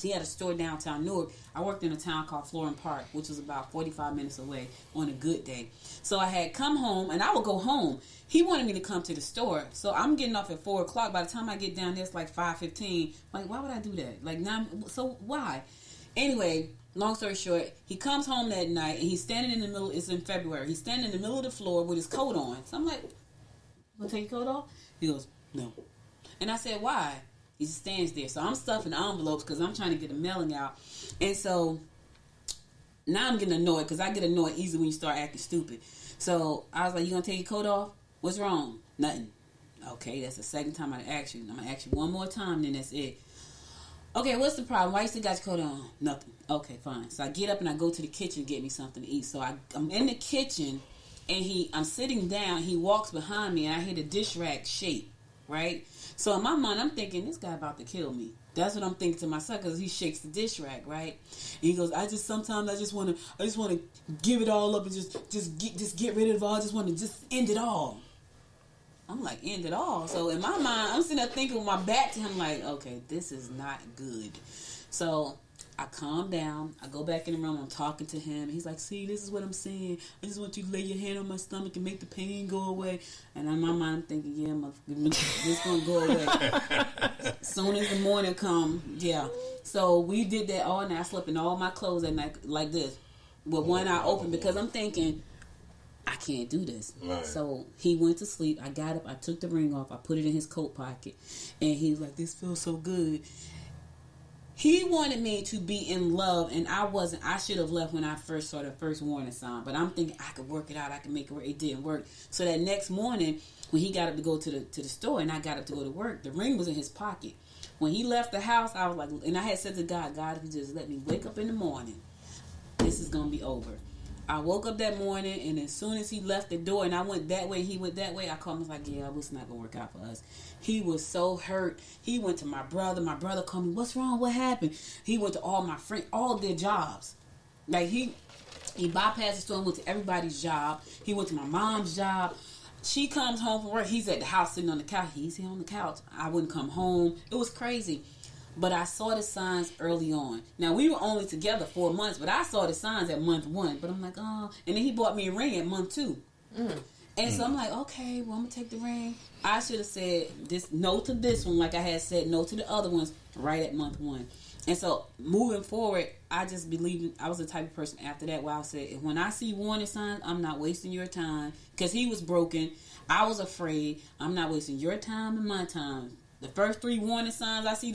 he had a store downtown Newark. I worked in a town called Florham Park, which was about 45 minutes away on a good day. So I had come home, and I would go home. He wanted me to come to the store. So I'm getting off at 4 o'clock. By the time I get down there, it's like 5:15. Like, why would I do that? Like, now, so why? Anyway, long story short, he comes home that night, and he's standing in the middle. It's in February. He's standing in the middle of the floor with his coat on. So I'm like, "Want to take your coat off?" He goes, "No." And I said, "Why?" He just stands there. So I'm stuffing envelopes because I'm trying to get the mailing out. And so now I'm getting annoyed because I get annoyed easily when you start acting stupid. So I was like, "You going to take your coat off? What's wrong?" "Nothing." "Okay, that's the second time I asked you. I'm going to ask you one more time, then that's it." "Okay, what's the problem? Why you still got your coat on?" "Nothing." "Okay, fine." So I get up and I go to the kitchen to get me something to eat. So I'm in the kitchen, and I'm sitting down. He walks behind me, and I hear the dish rack shake, right? So in my mind, I'm thinking, this guy about to kill me. That's what I'm thinking to myself, because he shakes the dish rack, right? And he goes, sometimes I just want to give it all up and just get rid of it all. I just want to just end it all. I'm like, end it all? So in my mind, I'm sitting there thinking with my back to him, like, okay, this is not good. So I calm down. I go back in the room. I'm talking to him. He's like, "See, this is what I'm saying. I just want you to lay your hand on my stomach and make the pain go away." And in my mind, I'm thinking, yeah, this going to go away. As soon as the morning come, yeah. So we did that all night. I slept in all my clothes at night like this with one eye open because I'm thinking, I can't do this. Right. So he went to sleep. I got up. I took the ring off. I put it in his coat pocket. And he was like, "This feels so good." He wanted me to be in love, and I wasn't. I should have left when I first saw the first warning sign. But I'm thinking I could work it out. I could make it work. It didn't work. So that next morning, when he got up to go to the store, and I got up to go to work, the ring was in his pocket. When he left the house, I was like, and I had said to God, "God, if you just let me wake up in the morning, this is gonna be over." I woke up that morning, and as soon as he left the door, and I went that way, he went that way, I called him. I was like, "Yeah, it's not gonna work out for us." He was so hurt. He went to my brother. My brother called me. "What's wrong? What happened?" He went to all my friends, all their jobs. Like he bypassed the store and went to everybody's job. He went to my mom's job. She comes home from work. He's at the house sitting on the couch. He's here on the couch. I wouldn't come home. It was crazy. But I saw the signs early on. Now, we were only together 4 months, but I saw the signs at month 1. But I'm like, oh. And then he bought me a ring at month 2. And so I'm like, okay, well, I'm going to take the ring. I should have said no to this one, like I had said no to the other ones right at month 1. And so moving forward, I just believed, I was the type of person after that where I said, when I see warning signs, I'm not wasting your time. Because he was broken. I was afraid. I'm not wasting your time and my time. The first 3 warning signs I see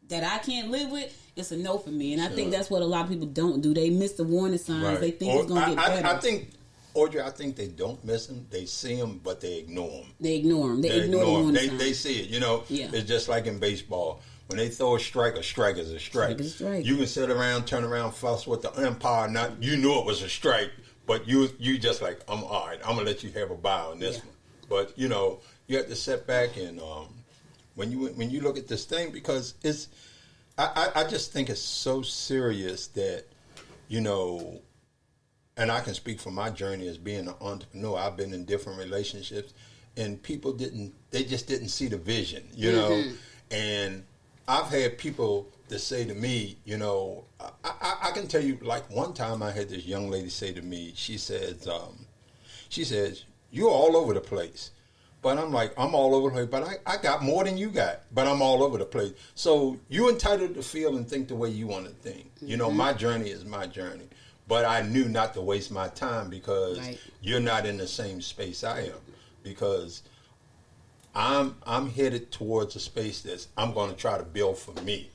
that I can't live with, it's a no for me. And I think that's what a lot of people don't do. They miss the warning signs. Right. They think it's going to get better. I think, Audrey, they don't miss them. They see them, but they ignore them. They ignore them. They ignore the warning signs. They see it. It's just like in baseball. When they throw a strike is a strike. You can sit around, turn around, fuss with the umpire. You knew it was a strike, but you just like, I'm all right. I'm going to let you have a bye on this one. But, you have to sit back and... When you look at this thing, because I just think it's so serious that, and I can speak from my journey as being an entrepreneur. I've been in different relationships, and people just didn't see the vision, you know. And I've had people that say to me, you know, I can tell you, like one time I had this young lady say to me, she says, you're all over the place. But I'm like, I'm all over the place, but I got more than you got, but I'm all over the place. So you entitled to feel and think the way you want to think. You know, my journey is my journey. But I knew not to waste my time because you're not in the same space I am. Because I'm headed towards a space that I'm going to try to build for me.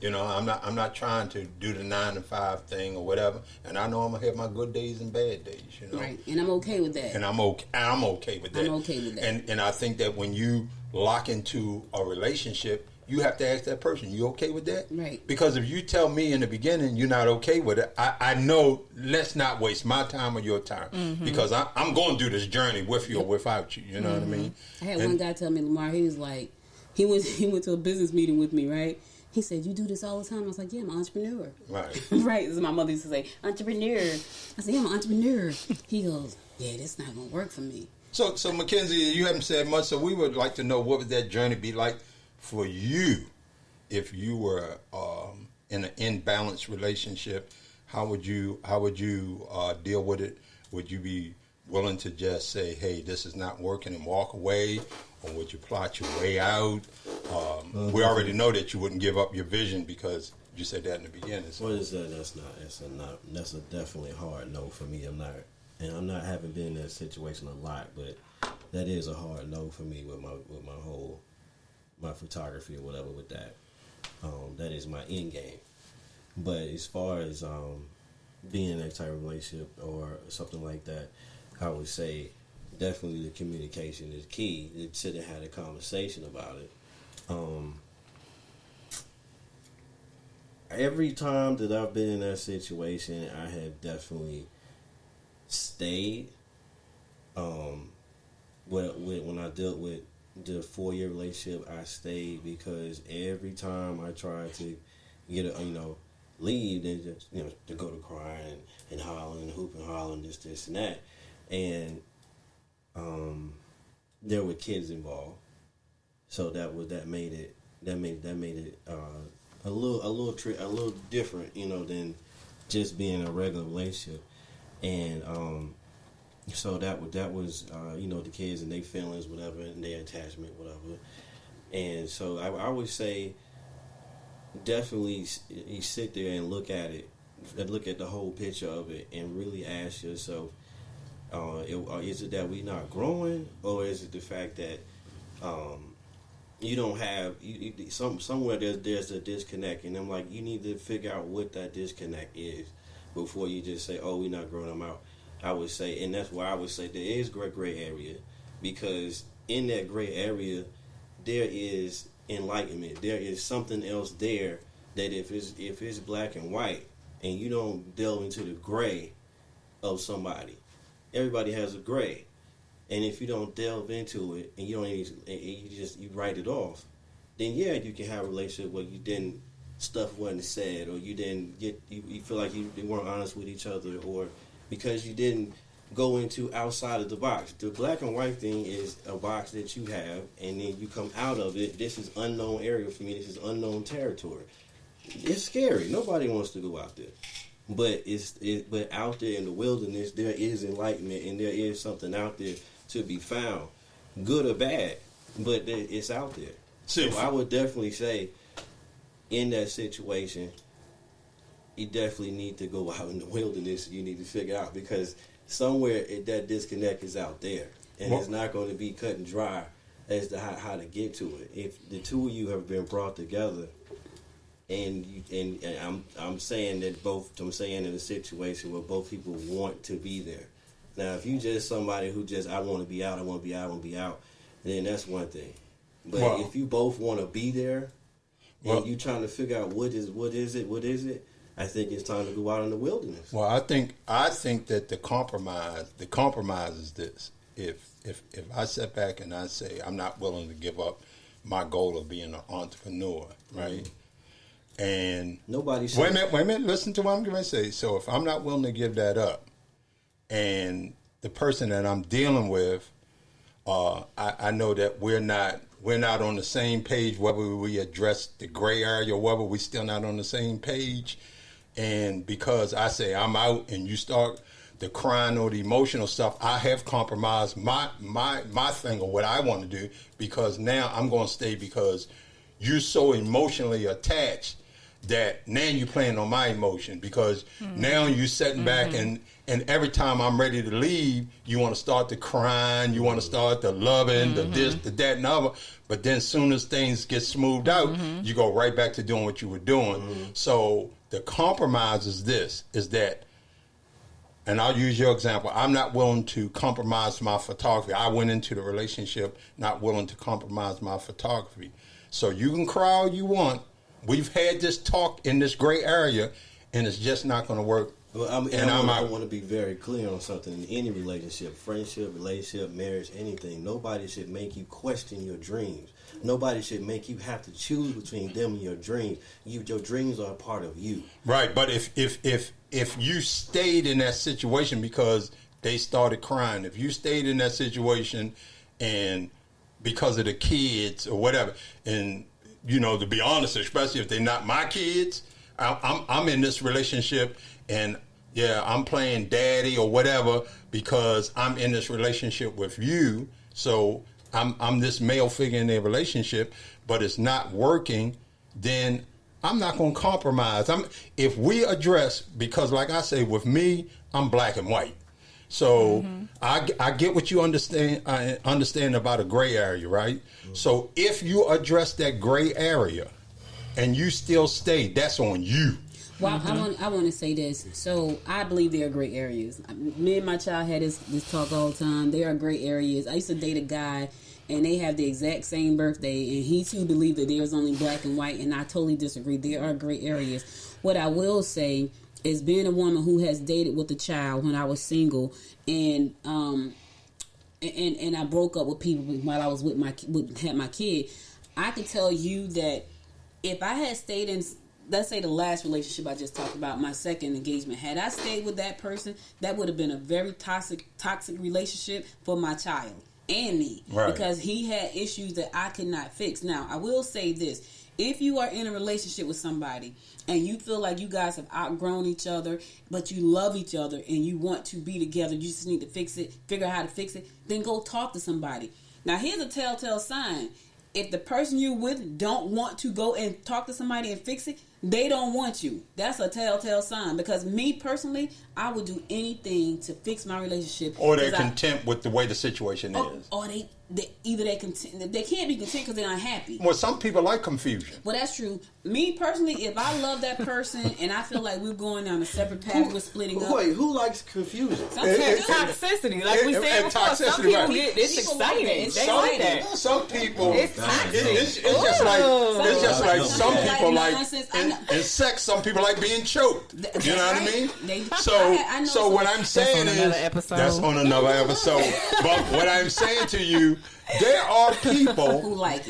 You know, I'm not trying to do the 9 to 5 thing or whatever. And I know I'm gonna have my good days and bad days. You know, right? And I'm okay with that. And I'm okay with that. I'm okay with that. And I think that when you lock into a relationship, you have to ask that person, "You okay with that?" Right. Because if you tell me in the beginning you're not okay with it, I know let's not waste my time or your time because I'm going to do this journey with you or without you. You know what I mean? I had one guy tell me, Lamar, he was like, he went to a business meeting with me, right? He said, "You do this all the time?" I was like, "Yeah, I'm an entrepreneur." Right. Right. This is my mother used to say, "Entrepreneur." I said, "Yeah, I'm an entrepreneur." He goes, "Yeah, that's not going to work for me." So Mackenzie, you haven't said much, so we would like to know what would that journey be like for you if you were in an imbalanced relationship. How would you deal with it? Would you be willing to just say, "Hey, this is not working," and walk away? Or would you plot your way out? We already know that you wouldn't give up your vision because you said that in the beginning. So. What is that? That's a definitely hard no for me. I'm not having been in that situation a lot, but that is a hard no for me with my photography or whatever with that. That is my end game. But as far as being in that type of relationship or something like that, I would say definitely the communication is key. To sit and have a conversation about it. Every time that I've been in that situation, I have definitely stayed. When I dealt with the 4-year relationship, I stayed because every time I tried to get leave, then just to go to crying and hollering and hooping, hollering, this and that, and there were kids involved, so that made it a little different, than just being a regular relationship, and so that was the kids and their feelings, whatever, and their attachment, whatever, and so I would say definitely you sit there and look at it, look at the whole picture of it, and really ask yourself. Is it that we're not growing, or is it the fact that you don't have somewhere there's a disconnect? And I'm like, you need to figure out what that disconnect is before you just say, "Oh, we're not growing them out." I would say, and that's why I would say there is gray area, because in that gray area there is enlightenment. There is something else there that if it's black and white, and you don't delve into the gray of somebody. Everybody has a gray, and if you don't delve into it and you write it off, then yeah, you can have a relationship where stuff wasn't said, or you feel like you weren't honest with each other, or because you didn't go into outside of the box. The black and white thing is a box that you have, and then you come out of it. This is unknown area for me. This is unknown territory. It's scary. Nobody wants to go out there. But but out there in the wilderness, there is enlightenment, and there is something out there to be found, good or bad. But it's out there. So I would definitely say, in that situation, you definitely need to go out in the wilderness. You need to figure out, because somewhere that disconnect is out there, and it's not going to be cut and dry as to how to get to it. If the two of you have been brought together. And I'm saying I'm saying in a situation where both people want to be there. Now, if you just somebody who just, I want to be out, then that's one thing. But if you both want to be there, and you trying to figure out what is it, I think it's time to go out in the wilderness. Well, I think that the compromise is this. If I sit back and I say I'm not willing to give up my goal of being an entrepreneur, right? Mm-hmm. And nobody. Wait a minute. Listen to what I'm going to say. So if I'm not willing to give that up, and the person that I'm dealing with, I know that we're not on the same page, whether we address the gray area or whether we still not on the same page. And because I say I'm out and you start the crying or the emotional stuff, I have compromised my thing or what I want to do, because now I'm going to stay because you're so emotionally attached that now you're playing on my emotion, because now you're sitting back and every time I'm ready to leave, you want to start the crying, you want to start the loving, the this, the that, and the other. But then as soon as things get smoothed out, you go right back to doing what you were doing. So the compromise is that, and I'll use your example, I'm not willing to compromise my photography. I went into the relationship not willing to compromise my photography. So you can cry all you want. We've had this talk in this gray area, and it's just not going to work. Well, I want to be very clear on something. In any relationship, friendship, relationship, marriage, anything, nobody should make you question your dreams. Nobody should make you have to choose between them and your dreams. Your dreams are a part of you. Right, but if you stayed in that situation because they started crying, if you stayed in that situation and because of the kids or whatever, and to be honest, especially if they're not my kids, I'm in this relationship and I'm playing daddy or whatever because I'm in this relationship with you. So I'm this male figure in their relationship, but it's not working. Then I'm not going to compromise. If we address, because like I say, with me, I'm black and white. So I get what you understand. I understand about a gray area, right? So if you address that gray area and you still stay, that's on you. Well, I want to say this. So I believe there are gray areas. Me and my child had this talk all the time. There are gray areas. I used to date a guy, and they have the exact same birthday, and he too believed that there's only black and white, and I totally disagree. There are gray areas. What I will say is, being a woman who has dated with a child when I was single, and I broke up with people while I was had my kid, I can tell you that if I had stayed in, let's say the last relationship I just talked about, my second engagement, had I stayed with that person, that would have been a very toxic relationship for my child and me, right? Because he had issues that I could not fix. Now, I will say this. If you are in a relationship with somebody and you feel like you guys have outgrown each other, but you love each other and you want to be together, you just need to figure out how to fix it, then go talk to somebody. Now, here's a telltale sign. If the person you're with don't want to go and talk to somebody and fix it, they don't want you. That's a telltale sign. Because me personally, I would do anything to fix my relationship. Or they're content with the way the situation is. Or they can't be content because they're unhappy. Well, some people like confusion. Well, that's true. Me personally, if I love that person and I feel like we're going down a separate path, we're splitting up. Wait, who likes confusion? It's toxicity, like we said before. Some people get it's exciting. They like that. Some people, it's toxic. It's just like some people like in sex. Some people like being choked. You know what I mean? So what I'm saying is that's on another episode. But what I'm saying to you, there are people who like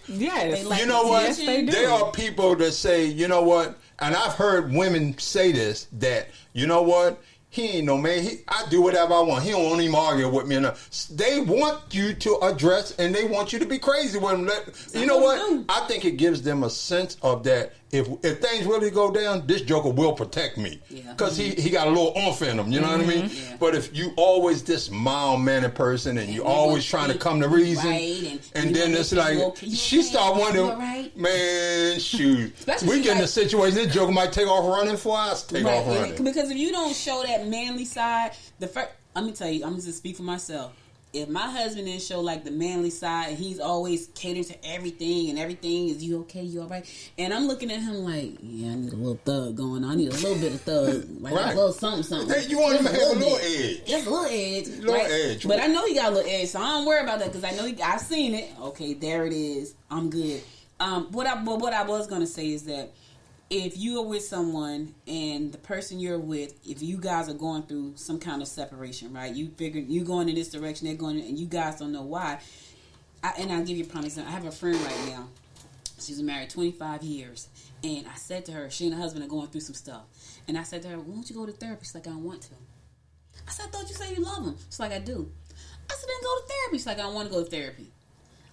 yes, you know what? Yes, they do. There are people that say, you know what? And I've heard women say this, that, you know what? He ain't no man. I do whatever I want. He don't want him arguing with me. They want you to address, and they want you to be crazy with them. You know what? I think it gives them a sense of that if things really go down, this joker will protect me. Because he got a little oomph in him. You know what I mean? Yeah. But if you always this mild-mannered person and you always trying to come to reason, right, and then it's like, she start wondering, right? Man, shoot. We get in a situation, this joker might take off running for us. Take off running. Because if you don't show that manly side, let me tell you, I'm just speak for myself. If my husband didn't show like the manly side and he's always catering to everything and everything, is you okay? You all right? And I'm looking at him like, yeah, I need a little thug going on. I need a little bit of thug. Like a little something. Hey, you want him to have a little edge. Just a little edge. Edge. But I know he got a little edge, so I don't worry about that because I know I've seen it. Okay, there it is. I'm good. What I was going to say is that if you are with someone and the person you're with, if you guys are going through some kind of separation, right? You figure you going in this direction, they're going, and you guys don't know why. And I'll give you a prime example. I have a friend right now. She's been married 25 years, and I said to her, she and her husband are going through some stuff, and I said to her, "Why don't you go to therapy?" She's like, "I don't want to." I said, I thought you said you love him. She's like, I do. I said, then go to therapy. She's like, I don't want to go to therapy.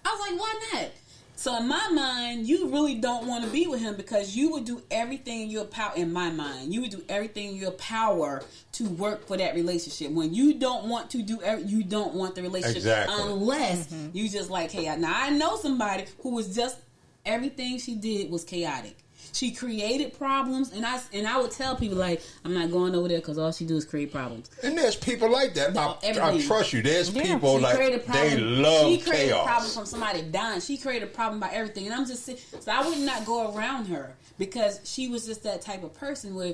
I was like, why not? So in my mind, you really don't want to be with him because you would do everything in your power. In my mind, you would do everything in your power to work for that relationship. When you don't want to do, you don't want the relationship unless you just like, hey, now I know somebody who was just everything she did was chaotic. She created problems, and I would tell people like, I'm not going over there because all she do is create problems. And there's people like that. I trust you. There's people she like they love She created chaos. a problem from somebody dying. She created a problem by everything, and I'm just saying. So I would not go around her because she was just that type of person. Where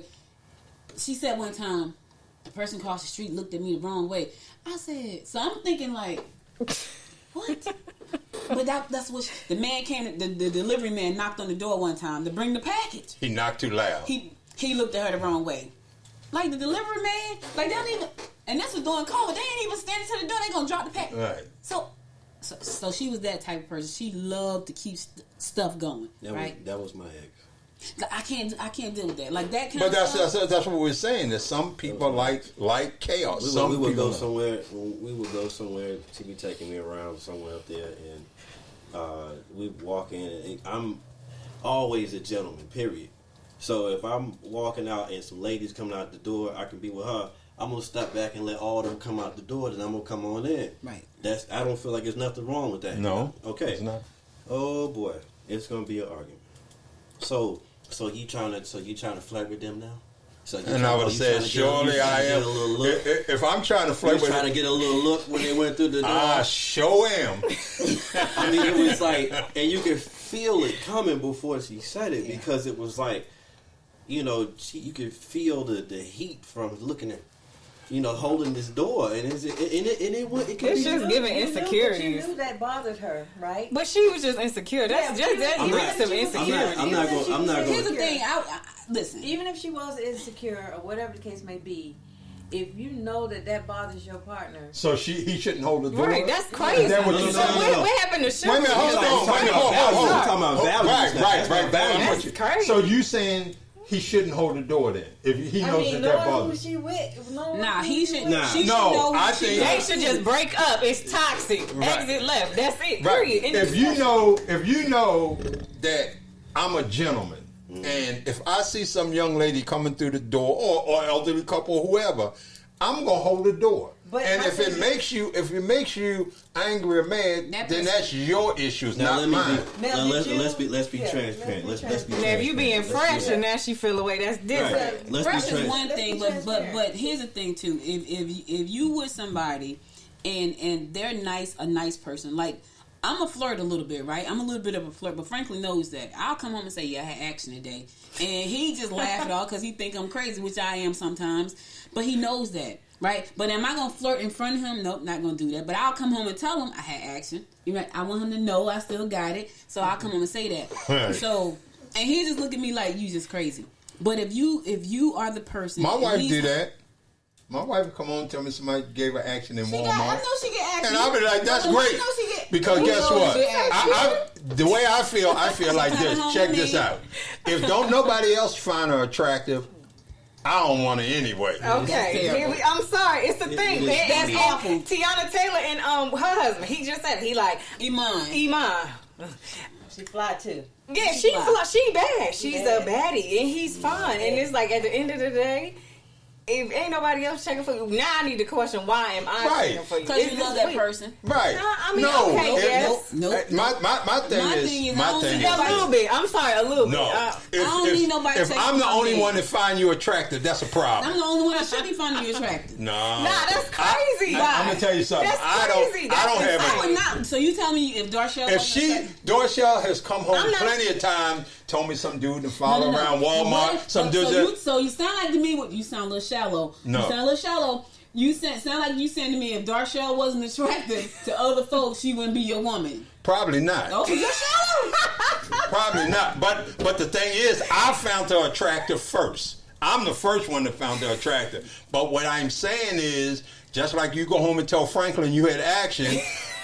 she said one time, the person across the street looked at me the wrong way. I said, so I'm thinking like, what? But that's what the man came. The delivery man knocked on the door one time to bring the package. He knocked too loud. He looked at her the wrong way. Like the delivery man, like they don't even. And this was during COVID. They ain't even standing to the door. They gonna drop the package. Right. So she was that type of person. She loved to keep stuff going. That was my ex. Like, I can't deal with that. Like that kind But of stuff. that's what we're saying. That some people like chaos. We would go somewhere. We would go somewhere. She'd be taking me around somewhere up there, and we'd walk in. And I'm always a gentleman. Period. So if I'm walking out and some ladies coming out the door, I can be with her. I'm gonna step back and let all of them come out the door. Then I'm gonna come on in. Right. I don't feel like there's nothing wrong with that. No. Okay. It's not. Oh boy, it's gonna be an argument. So you trying to flirt with them now? And I would have said, surely I am. If I'm trying to flirt with them. Trying to get a little look when they went through the door. I sure am. I mean, it was like, and you could feel it coming before she said it because it was like, you you could feel the heat from looking at, holding this door, and it could It's be just giving insecurities. You knew that bothered her, right? But she was just insecure. That's of insecurity. I'm not going. Here's the thing. Listen. Even if she was insecure or whatever the case may be, if you know that bothers your partner, So he shouldn't hold the door. Right, that's crazy. Is that what you So said? what happened to Sugar? Wait a minute, hold on. talking about values. Right. That's crazy. So you saying he shouldn't hold the door then if he knows that knowing who bothers? she with, Nah, he should. Nah. She should No, know who I she think- They is. should just break up. It's toxic. Right. Exit left. That's it. Right. Period. End of If you discussion. know that I'm a gentleman, and if I see some young lady coming through the door or elderly couple or whoever, I'm gonna hold the door. But and my if it thing makes you angry or mad, then that's your issues, not mine. Let's be transparent. Let's be Now, if transparent. you being fresh and now she feel away, that's different. Right. Let's Fresh be is transparent. one thing, Let's be but transparent. here's the thing too. If you with somebody and they're a nice person, like I'm a flirt a little bit, right? I'm a little bit of a flirt, but Franklin knows that. I'll come home and say, yeah, I had action today, and he just laugh it off because he think I'm crazy, which I am sometimes, but he knows that. Right, but am I gonna flirt in front of him? Nope, not gonna do that. But I'll come home and tell him I had action. You right? I want him to know I still got it, so I'll come home and say that. Right. So, and he just look at me like you just crazy. But if you are the person, My and wife he's- do that. My wife would come on and tell me somebody gave her action in I Walmart. know she get action, And I'll be like, that's But great. I know she get- Because You guess know what? she get action. The way I feel like Come this. home Check to this me. out. If don't nobody else find her attractive, I don't want her anyway. Okay, I'm sorry. It's the thing. That's awful. Tiana Taylor and her husband. He just said he like Iman. she fly too. Yeah, she bad. She's a baddie, and he's fine. And it's like at the end of the day, if ain't nobody else checking for you, now I need to question why am I Right. checking for you? because Is you this love that weak? person. Right. I mean, no. okay, yes. Nope. My thing My is, thing is, my I don't thing think is, A little bit. I'm sorry, a little no. bit. If, I don't need nobody if checking I'm the my only man. one that find you attractive, that's a problem. I'm the only one that should be finding you attractive. No. Nah, that's crazy. I'm gonna tell you something. That's crazy. I don't That's have I would not. So you tell me if Dorshell If Dorshell has come home I'm not- plenty of times, told me some dude to follow around Walmart, some dude So you sound like to me. You sound a little shallow. No. You sound a little shallow. You sound like you saying to me if Dorshell wasn't attractive to other folks, she wouldn't be your woman. Probably not. Okay, you're shallow. Probably not. But the thing is, I found her attractive first. I'm the first one that found her attractive. But what I'm saying is, just like you go home and tell Franklin you had action,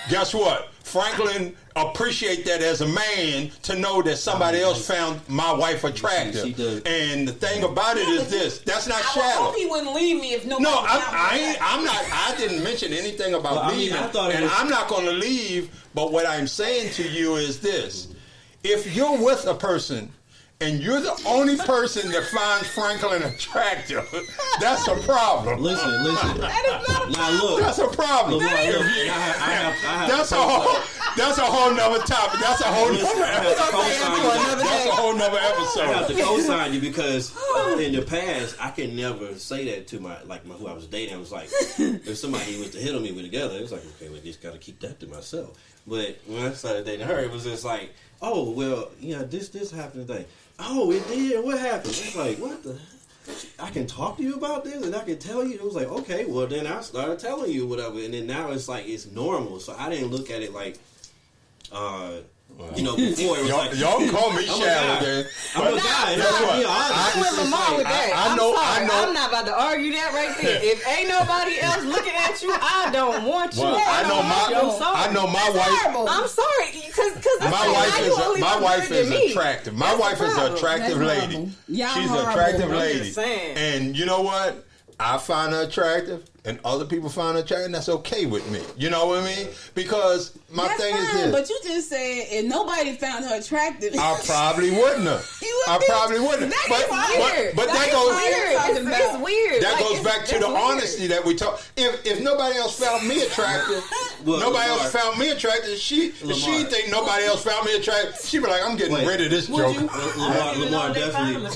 guess what? Franklin appreciate that as a man to know that somebody else found my wife attractive. She does. And the thing about it is this: that's not I shallow. hope he wouldn't leave me if nobody. No, found I'm not. I didn't mention anything about Well, I mean, leaving, I thought it and was- I'm not going to leave. But what I'm saying to you is this: if you're with a person and you're the only person that finds Franklin attractive, that's a problem. Listen. That is not a Now look, That's a problem. Lamar, look, I have That's a whole nother topic. That's a whole Listen, I have to co-sign you. that's a whole nother I have episode. to co-sign you because in the past I could never say that to my who I was dating. I was like, if somebody was to hit on me together, it was like, okay, we just got to keep that to myself. But when I started dating her, it was just like, oh well, yeah, this happened today. Oh, it did. What happened? It's like, what the? I can talk to you about this, and I can tell you. It was like, okay, well then I started telling you whatever, and then now it's like it's normal. So I didn't look at it like, before it was like, Y'all call me I'm a shallow, guy. man. I'm a guy. and Guess I'm what? being honest. I'm with It's just Lamar like, with that. I I'm know- sorry. I know- I'm not about to argue that right there. If ain't nobody else looking at you, I don't want you. Well, I know I'm sorry. I know my wife. terrible. I'm sorry, because My wife is attractive. My That's wife the is an problem. attractive That's lady. horrible. Y'all She's an horrible. attractive I'm lady. just saying. And you know what? I find her attractive, and other people find her attractive, and that's okay with me. You know what I mean? Because my That's thing fine, is this. but you just said if nobody found her attractive, I probably wouldn't have. You would I be- probably wouldn't. That's But weird. that That's goes weird. It's weird. that Like, goes back to that's the weird. honesty that we talk. If nobody else found me attractive, Well, nobody Lamar- else found me attractive. She Lamar. think nobody else found me attractive. She be like, I'm getting Wait. rid of this Would joke. you? Lamar definitely.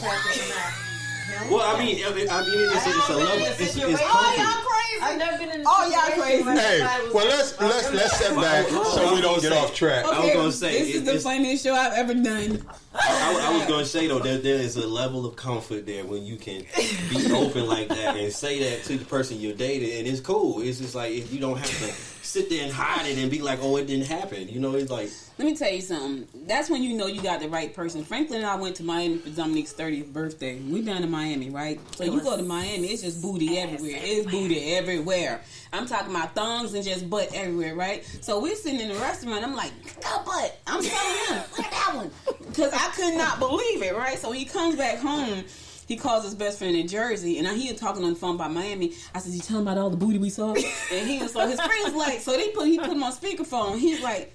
Well, I mean, it's a level. It's Oh, y'all comfort. crazy. I've never been in a Oh, y'all situation crazy. where Hey, somebody was well like, let's step back so we don't get off track. I was gonna say this is the funniest show I've ever done. I was gonna say though that there is a level of comfort there when you can be open like that and say that to the person you're dating, and it's cool. It's just like you don't have to sit there and hide it and be like, oh, it didn't happen. You know, it's like. Let me tell you something. That's when you know you got the right person. Franklin and I went to Miami for Dominique's 30th birthday. We down in Miami, right? So you go to Miami, it's just booty everywhere. It's booty everywhere. I'm talking about thongs and just butt everywhere, right? So we're sitting in the restaurant. I'm like, that butt. I'm telling him, look at that one. Because I could not believe it, right? So he comes back home. He calls his best friend in Jersey, and he was talking on the phone about Miami. I said, "You telling about all the booty we saw?" And he was his friend was like, so he put him on speakerphone. He's like,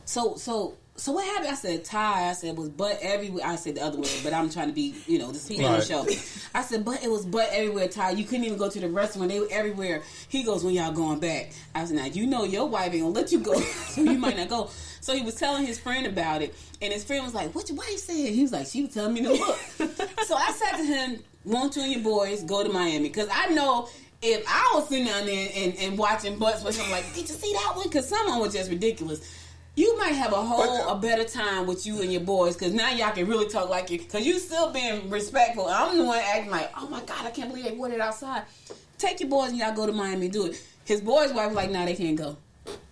so what happened? I said, Ty. I said, it was butt everywhere. I said the other way, but I'm trying to be, this is the show. I said, but it was butt everywhere, Ty. You couldn't even go to the restaurant. They were everywhere. He goes, when y'all going back? I said, now your wife ain't gonna let you go, so you might not go. So he was telling his friend about it, and his friend was like, what your wife said? He was like, she was telling me to look. So I said to him, won't you and your boys go to Miami? Because I know if I was sitting down there and watching butts with him, like, did you see that one? Because someone was just ridiculous. You might have a better time with you and your boys, because now y'all can really talk like you, because you still being respectful. I'm the one acting like, oh my God, I can't believe they wore it outside. Take your boys and y'all go to Miami and do it. His boy's wife was like, nah, they can't go.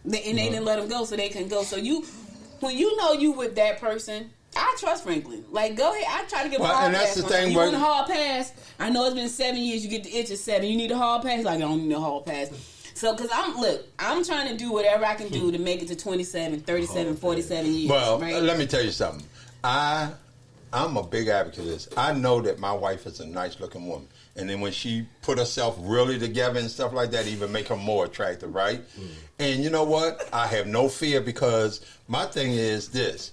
They didn't let them go, so they couldn't go. So when you know you with that person, I trust Franklin. Like, go ahead. I try to give a hall and pass. that's the thing. You want a hall pass? I know it's been 7 years. You get the itch at 7. You need a hall pass? Like, I don't need a hall pass. So, because I'm trying to do whatever I can do to make it to 27, 37, 47 years. Well, right? let me tell you something. I'm a big advocate of this. I know that my wife is a nice looking woman. And then when she put herself really together and stuff like that, even make her more attractive, right? And you know what? I have no fear, because my thing is this.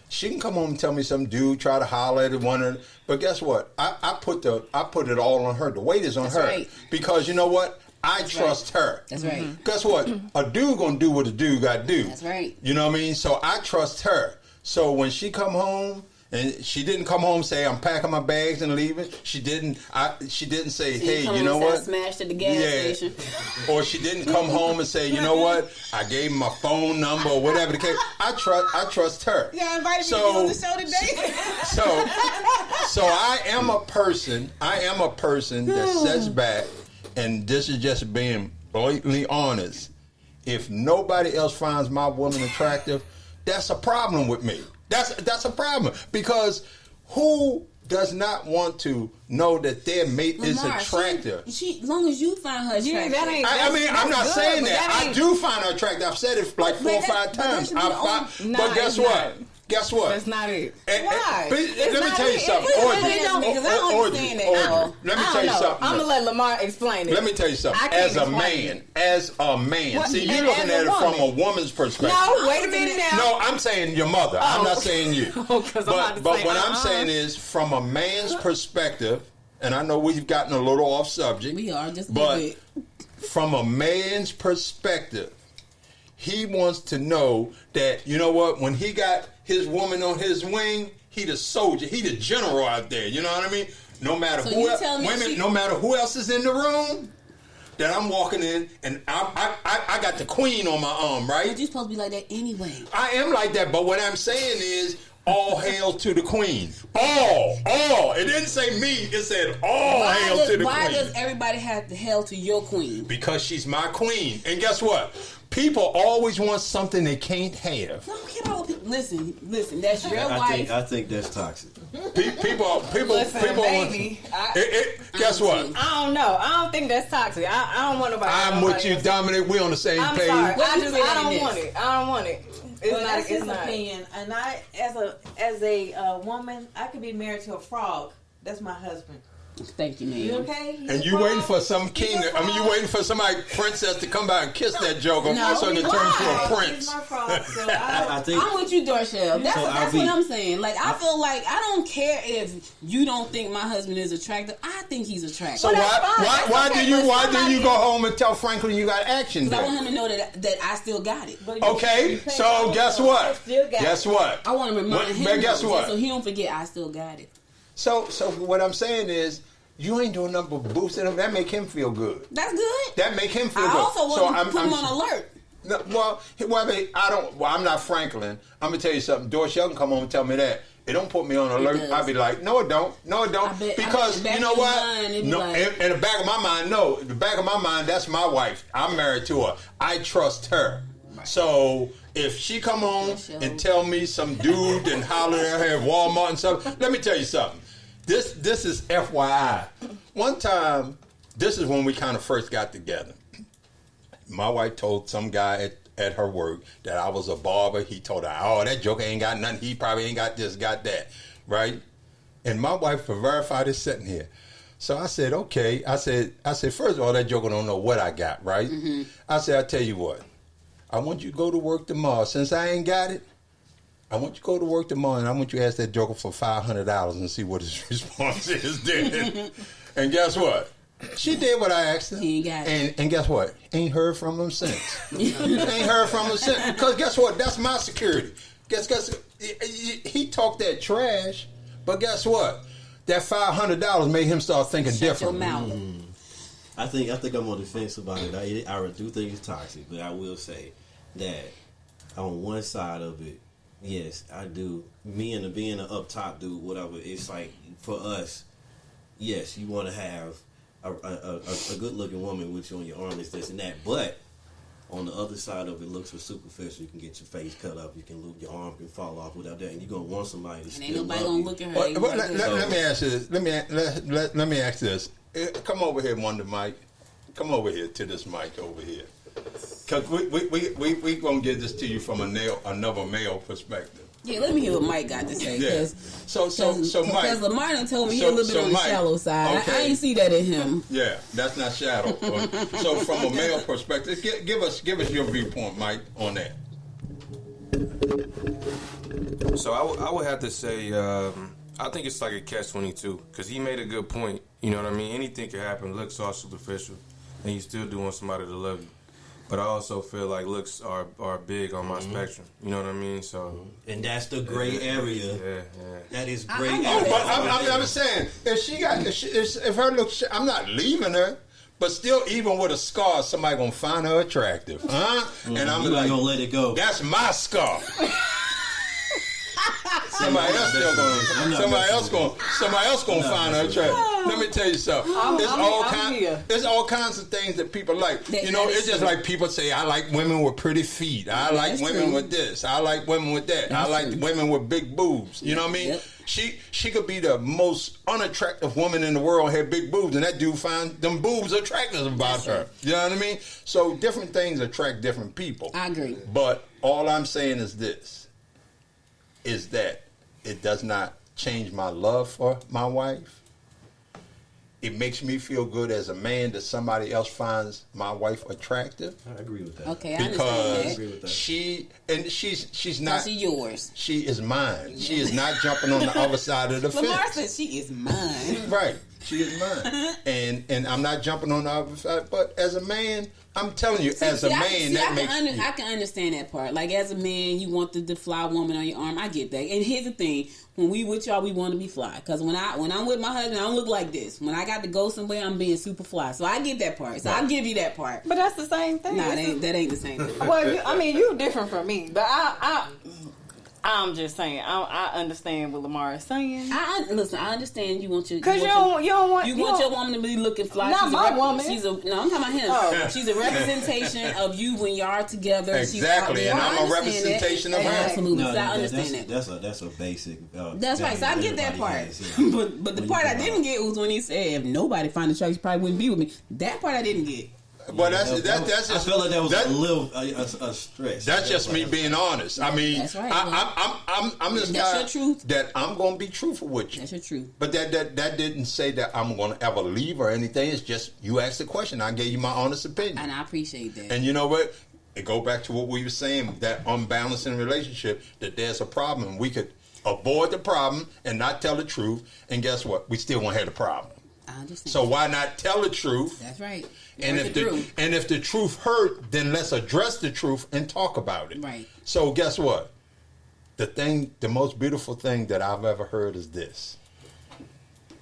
She can come home and tell me some dude try to holler at one, but guess what? I put it all on her. The weight is on That's her. right. Because you know what? I trust her. That's right. Guess what? A dude gonna do what a dude got to do. That's right. You know what I mean? So I trust her. So when she come home, and she didn't come home and say, I'm packing my bags and leaving. She didn't say, hey, you know what? Smashed at the gas station. Or she didn't come home and say, you know what? I gave him my phone number or whatever the case. I trust her. Yeah, invited me to be on the show today. So I am a person that sits back, and this is just being blatantly honest. If nobody else finds my woman attractive, that's a problem with me. That's a problem, because who does not want to know that their mate is Lamar, attractive. She, as long as you find her attractive. Yeah, that ain't. I mean, I'm not good, saying but that. I ain't- do find her attractive. I've said it like 4 or 5 but that times. should be the only- Nah, But guess it's what? not. Guess what? That's not it. Why? Let me not tell you it. something. It Audrey, really don't, because I don't Audrey, understand that. Audrey, let me tell you something. I'm gonna let Lamar explain it. Let me tell you something. I can't As a explain man, it. as a man. What? See, you're And looking as at a it from a woman. woman's perspective. No, wait a minute now. No, I'm saying your mother. I'm Oh. not saying you. 'Cause I'm about to But say, what I'm uh-uh. saying is, from a man's perspective, and I know we've gotten a little off subject. We are just a but bit. from a man's perspective, he wants to know that, you know what, when he got his woman on his wing, he the soldier, he the general out there. You know what I mean? No matter So who you else, telling me women, she- no matter who else is in the room, that I'm walking in and I got the queen on my arm, right? But you're supposed to be like that anyway. I am like that, but what I'm saying is, all hail to the queen. All. It didn't say me. It said all hail to the Why queen. does everybody have to hail to your queen? Because she's my queen. And guess what? People always want something they can't have. No, get all people. Listen. That's your I wife. think that's toxic. People Listen, want. baby, Guess what? I don't know. I don't think that's toxic. I don't want nobody. I'm with you, Dominic. We on the same I'm page. sorry. What you I feeling don't this? want it. I don't want it. It's Well, not. that's It's his not. opinion, and I, as a woman, I could be married to a frog. That's my husband. Thank you, You man. okay? He's And a you frog. waiting for some He's king? a You frog. waiting for somebody princess to come by and kiss that joker No, so it can turn into Why? a He's prince? my frog, so I think I'm with you, Dorshell. That's So what I'll I'm saying. Like, I feel like I don't care if you don't think my husband is attractive. I think he's attractive. So that's fine. why That's do you okay, but do you somebody- go home and tell Franklin you got action? Because I want Then? him to know that I still got it. But Okay, you can't so also- guess what? I still got Guess it. what? I want to remind him. But guess though, what? So he don't forget I still got it. So what I'm saying is, you ain't doing nothing but boosting him. That make him feel good. That's good. That make him feel I good. also want to put him on alert. No, well, I don't. Well, I'm not Franklin. I'm gonna tell you something. Dorshell can come home and tell me that. It don't put me on alert. does. I'll be like, no, it don't. No, it don't. I bet- Because I bet you know in the what? mind, it be No, like- in the back of my mind, no. In the back of my mind, that's my wife. I'm married to her. I trust her. So if she come home and tell me some dude and holler at her at Walmart and stuff, let me tell you something. This is FYI. One time, this is when we kind of first got together. My wife told some guy at her work that I was a barber. He told her, oh, that joker ain't got nothing. He probably ain't got this, got that. Right? And my wife verified is sitting here. So I said, okay. I said, first of all, that joker don't know what I got, right? Mm-hmm. I said, I tell you what. I want you to go to work tomorrow. Since I ain't got it, I want you to go to work tomorrow and I want you to ask that joker for $500 and see what his response is then. And guess what? She did what I asked her. He ain't got it. And guess what? Ain't heard from him since. Ain't heard from him since. Because guess what? That's my security. Guess he talked that trash, but guess what? That $500 made him start thinking Shut your different. mouth. I think I'm on the fence about it. I do think it's toxic, but I will say that on one side of it, yes, I do. Me and being an up top dude, whatever. It's like for us, yes, you want to have a good looking woman with you on your arm, this and that. But on the other side of it, looks are superficial. You can get your face cut up. You can lose your arm can fall off without that, and you're gonna want somebody to And still ain't nobody love gonna you. look at her. Well, Ain't let nobody me ask you this. Let me ask this. Come over here, Wonder Mike. Come over here to this mic over here. Because we gonna give this to you from another male perspective. Yeah, let me hear what Mike got to say. Yeah. So Mike. Because Lamar done told me he So- a little bit so on the Mike, shallow side. okay. I ain't see that in him. Yeah, that's not shadow. So from a male perspective, give us your viewpoint, Mike, on that. So I would have to say I think it's like a catch-22 because he made a good point. You know what I mean? Anything can happen. Looks are superficial, and you still do want somebody to love you. But I also feel like looks are big on my spectrum. You know what I mean? So And that's the gray area. yeah. That is gray I area. know But I'm saying if her looks, I'm not leaving her. But still, even with a scar, somebody gonna find her attractive, huh? And I'm You like, ain't gonna let it go. that's my scar. Somebody else still gonna find her attractive. Let me tell you something. There's all kinds of things that people like. It's just like people say, I like women with pretty feet. I like women with this. I like women with that. I like women with big boobs. You know what I mean? Yep. She could be the most unattractive woman in the world, had big boobs, and that dude find them boobs attractive about her. You know what I mean? So different things attract different people. I agree. But all I'm saying is this, is that it does not change my love for my wife. It makes me feel good as a man that somebody else finds my wife attractive. I agree with that. Okay, I understand that. I agree with that. She's not. She's yours. She is mine. Yeah. She is not jumping on the other side of the fence. Lamar said she is mine. Right, she is mine, and I'm not jumping on the other side. But as a man, I'm telling you, I can understand that part. Like as a man, you want the fly woman on your arm. I get that. And here's the thing: when we with y'all, we want to be fly. Because when I'm with my husband, I don't look like this. When I got to go somewhere, I'm being super fly. So I get that part. So I'll give you that part. But that's the same thing. Nah, that ain't the same thing. Well, you're different from me. But I'm just saying. I understand what Lamar is saying. Listen. I understand you want your because you don't want your woman to be looking fly. Not my woman. I'm talking about him. Oh. She's a representation of you when you are together. Exactly, and I'm a representation of her. Absolutely, no, so I understand that. That's a basic. That's right. So I get that part. But the part I didn't get was when he said, "If nobody find attractive, she probably wouldn't be with me." That part I didn't get. But that's just. I feel like that was a little a stretch. That's just me being honest. I mean, that's right, I'm this guy your truth. That I'm going to be truthful with you. That's your truth. But that didn't say that I'm going to ever leave or anything. It's just you asked the question. I gave you my honest opinion, and I appreciate that. And you know what? It go back to what we were saying, that unbalancing relationship. That there's a problem. We could avoid the problem and not tell the truth, and guess what? We still won't have the problem. I understand. So why not tell the truth? That's right. And if the truth hurt, then let's address the truth and talk about it. Right. So guess what? The most beautiful thing that I've ever heard is this.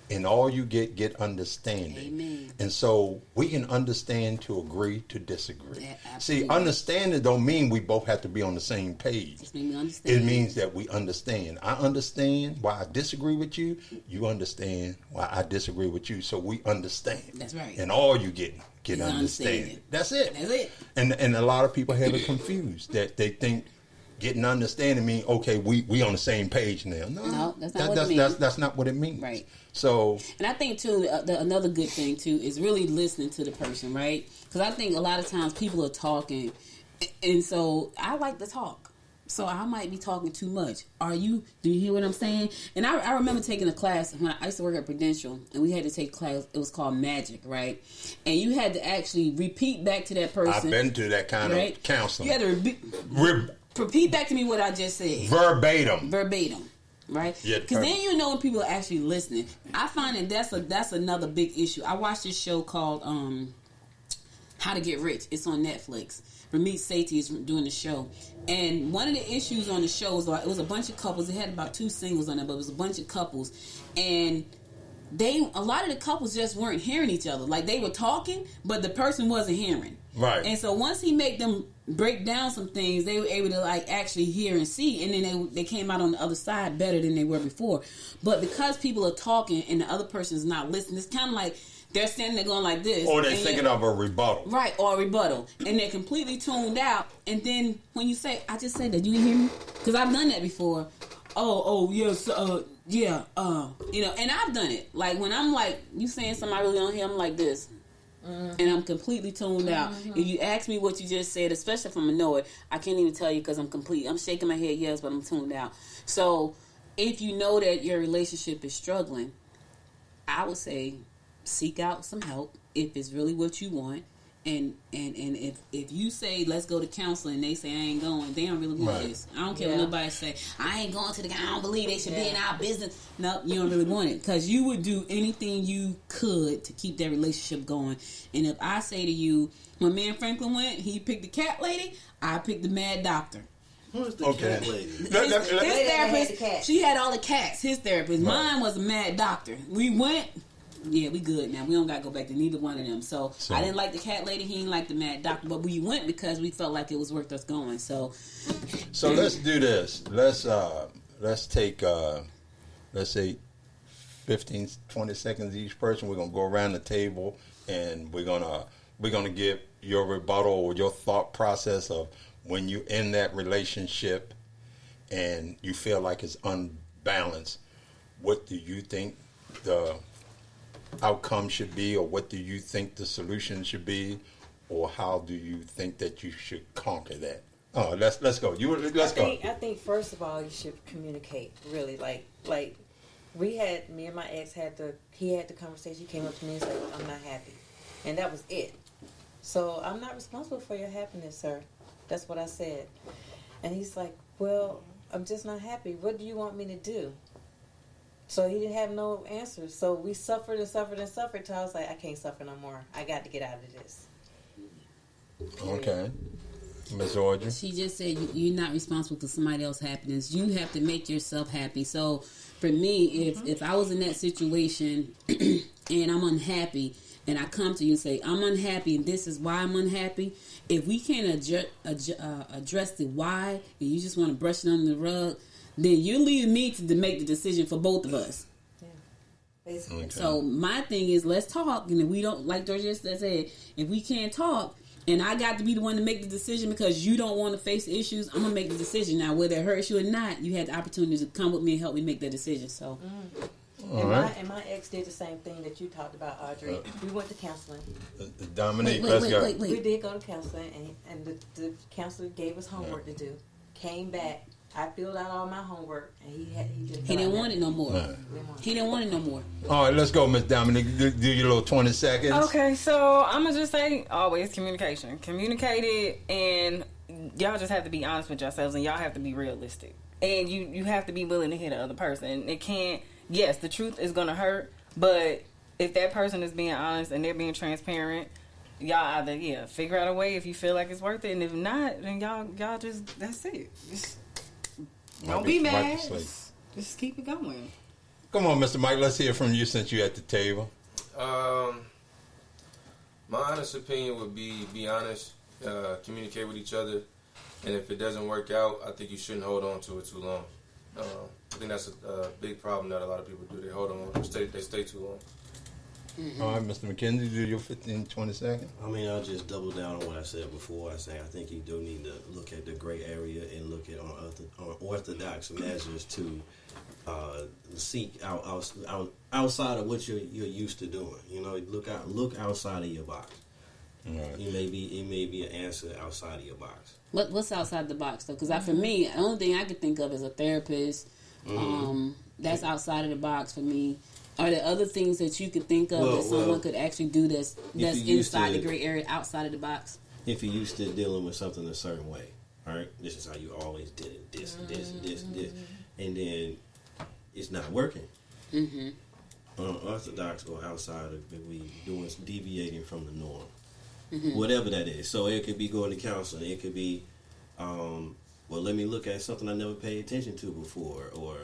In all you get understanding. Amen. And so we can understand to agree to disagree. Yeah, see, understanding don't mean we both have to be on the same page. It means that we understand. I understand why I disagree with you. You understand why I disagree with you. So we understand. That's right. And all you get understanding. That's it. That's it. And a lot of people have it confused that they think getting understanding means, okay, we on the same page now. No, that's not what it means. That's not what it means. Right. So, and I think too, another good thing too is really listening to the person, right? Because I think a lot of times people are talking, and so I like to talk, so I might be talking too much. Do you hear what I'm saying? And I remember taking a class when I used to work at Prudential, and we had to take a class. It was called Magic, right? And you had to actually repeat back to that person. I've been to that kind of counseling. You had to repeat back to me what I just said, verbatim. Right? Yeah, because then you know when people are actually listening. I find that that's another big issue. I watched this show called How to Get Rich. It's on Netflix. Ramit Sethi is doing the show. And one of the issues on the show was it was a bunch of couples. It had about 2 singles on it, but it was a bunch of couples. And a lot of the couples just weren't hearing each other. Like they were talking, but the person wasn't hearing. Right. And so once he made them break down some things, they were able to like actually hear and see, and then they came out on the other side better than they were before. But because people are talking and the other person's not listening, it's kind of like they're standing there going like this, or they're thinking of a rebuttal, right? Or a rebuttal, and they're completely tuned out. And then when you say, "I just said that," you didn't hear me, because I've done that before. Oh yes, you know, and I've done it. Like when I'm like, you saying something I really don't hear, I'm like this. Mm-hmm. And I'm completely tuned out. If you ask me what you just said, especially if I'm a know it, I can't even tell you because I'm shaking my head yes, but I'm tuned out. So if you know that your relationship is struggling, I would say seek out some help if it's really what you want. And if you say let's go to counseling, they say I ain't going, they don't really want this. I don't care what nobody say. I ain't going to the guy. I don't believe they should be in our business. No, you don't really want it because you would do anything you could to keep that relationship going. And if I say to you, when me and Franklin went, he picked the cat lady, I picked the mad doctor. Who's the cat lady? His therapist, she had all the cats. His therapist, mine was a mad doctor. We went. Yeah, we good now. We don't got to go back to neither one of them. So I didn't like the cat lady. He didn't like the mad doctor. But we went because we felt like it was worth us going. So let's do this. Let's let's take, let's say 15, 20 seconds each person. We're going to go around the table, and we're gonna give your rebuttal or your thought process of when you in that relationship and you feel like it's unbalanced. What do you think the outcome should be, or what do you think the solution should be, or how do you think that you should conquer that? Oh, let's go. I think first of all you should communicate. Really, like me and my ex had the conversation. He came up to me and said, "I'm not happy," and that was it. So I'm not responsible for your happiness, sir. That's what I said. And he's like, "Well, I'm just not happy. What do you want me to do?" So he didn't have no answers. So we suffered and suffered and suffered till I was like, I can't suffer no more. I got to get out of this. Okay. Ms. Audrey? She just said you're not responsible for somebody else's happiness. You have to make yourself happy. So for me, if I was in that situation and I'm unhappy and I come to you and say, I'm unhappy and this is why I'm unhappy, if we can't address the why and you just want to brush it under the rug, then you leave me to make the decision for both of us. Yeah, basically. Okay. So my thing is, let's talk. And if we don't, like George just said, if we can't talk, and I got to be the one to make the decision because you don't want to face the issues, I'm gonna make the decision. Now, whether it hurts you or not, you had the opportunity to come with me and help me make that decision. So, and my ex did the same thing that you talked about, Audrey. We went to counseling. Dominique, let's go. wait. We did go to counseling, and the counselor gave us homework to do. Came back. I filled out all my homework, and he didn't want it no more. He didn't want it no more. All right, let's go, Miss Dominique. Do your little 20 seconds. Okay, so I'm going to just say always communication. Communicate it, and y'all just have to be honest with yourselves, and y'all have to be realistic. And you have to be willing to hear the other person. It can't, yes, the truth is going to hurt, but if that person is being honest and they're being transparent, y'all either, figure out a way if you feel like it's worth it, and if not, then y'all just, that's it. Just don't be mad. Just keep it going. Come on, Mr. Mike. Let's hear from you since you're at the table. My honest opinion would be honest, communicate with each other, and if it doesn't work out, I think you shouldn't hold on to it too long. I think that's a big problem that a lot of people do. They hold on, they stay too long. Mm-hmm. All right, Mr. McKenzie, do your 15, 20 seconds. I mean, I'll just double down on what I said before. I think you do need to look at the gray area and look at on orthodox measures to seek out outside of what you're used to doing. You know, look outside of your box. Right. It may be an answer outside of your box. What's outside the box though? Because for me, the only thing I could think of is a therapist. That's outside of the box for me. Are there other things that you could think of that someone could actually do that's inside the gray area, outside of the box? If you're used to dealing with something a certain way, all right, this is how you always did it, this, and then it's not working. Mm-hmm. Unorthodox or outside of deviating from the norm, whatever that is. So it could be going to counseling. It could be, let me look at something I never paid attention to before, or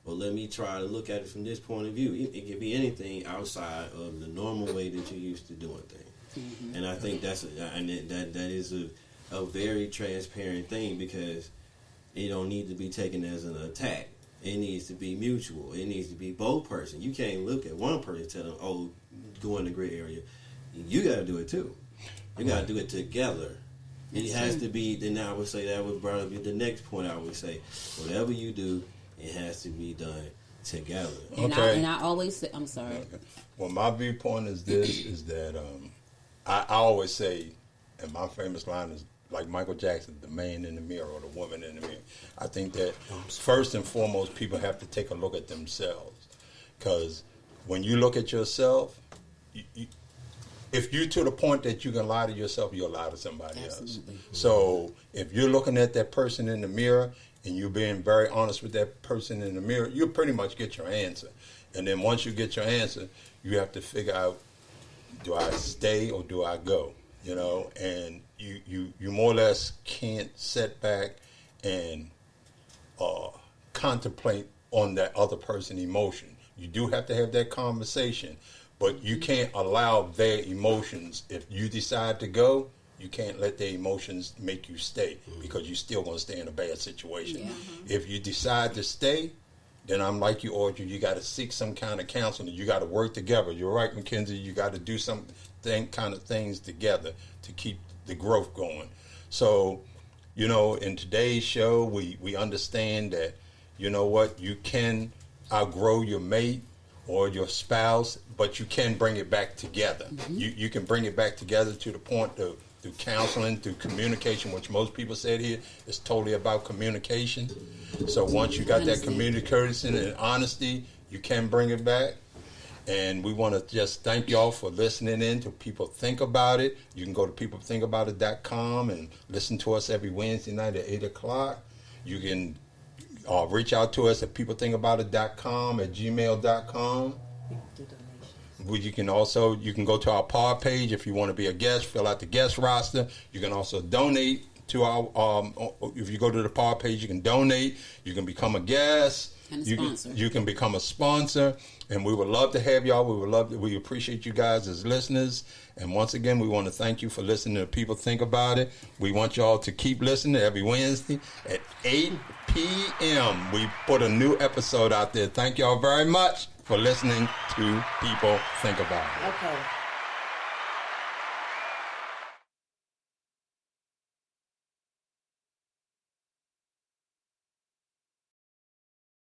let me try to look at it from this point of view. It could be anything outside of the normal way that you're used to doing things. Mm-hmm. And I think that is a very transparent thing, because it don't need to be taken as an attack. It needs to be mutual. It needs to be both person. You can't look at one person and tell them, "Oh, go in the gray area." You got to do it too. You got to do it together. It has to be. Then I would say that would bring up the next point. I would say, whatever you do, it has to be done together. And I always say, I'm sorry. Okay. Well, my viewpoint is this: is that I always say, and my famous line is like Michael Jackson, "The man in the mirror" or "the woman in the mirror." I think that first and foremost, people have to take a look at themselves, because when you look at yourself, if you're to the point that you can lie to yourself, you'll lie to somebody else. So if you're looking at that person in the mirror and you're being very honest with that person in the mirror, you'll pretty much get your answer. And then once you get your answer, you have to figure out, do I stay or do I go? You know, and you more or less can't sit back and contemplate on that other person's emotion. You do have to have that conversation, but you can't allow their emotions. If you decide to go, you can't let the emotions make you stay, because you're still going to stay in a bad situation. Yeah. If you decide to stay, then I'm like you, Audrey, you got to seek some kind of counseling. You got to work together. You're right, Mackenzie. You got to do some kind of things together to keep the growth going. So, you know, in today's show, we understand that, you know what, you can outgrow your mate or your spouse, but you can bring it back together. You can bring it back together to the point of through counseling, through communication, which most people said here is totally about communication. So once you got that communication and honesty, you can bring it back. And we want to just thank y'all for listening in to People Think About It. You can go to peoplethinkaboutit.com and listen to us every Wednesday night at 8 o'clock. You can reach out to us at peoplethinkaboutit.com at gmail.com. You can go to our pod page if you want to be a guest, fill out the guest roster. You can also donate to our, if you go to the pod page, you can donate. You can become a guest. And a sponsor. You can become a sponsor. And we would love to have y'all. We appreciate you guys as listeners. And once again, we want to thank you for listening to People Think About It. We want y'all to keep listening every Wednesday at 8 p.m. We put a new episode out there. Thank y'all very much for listening to People Think About It. Okay.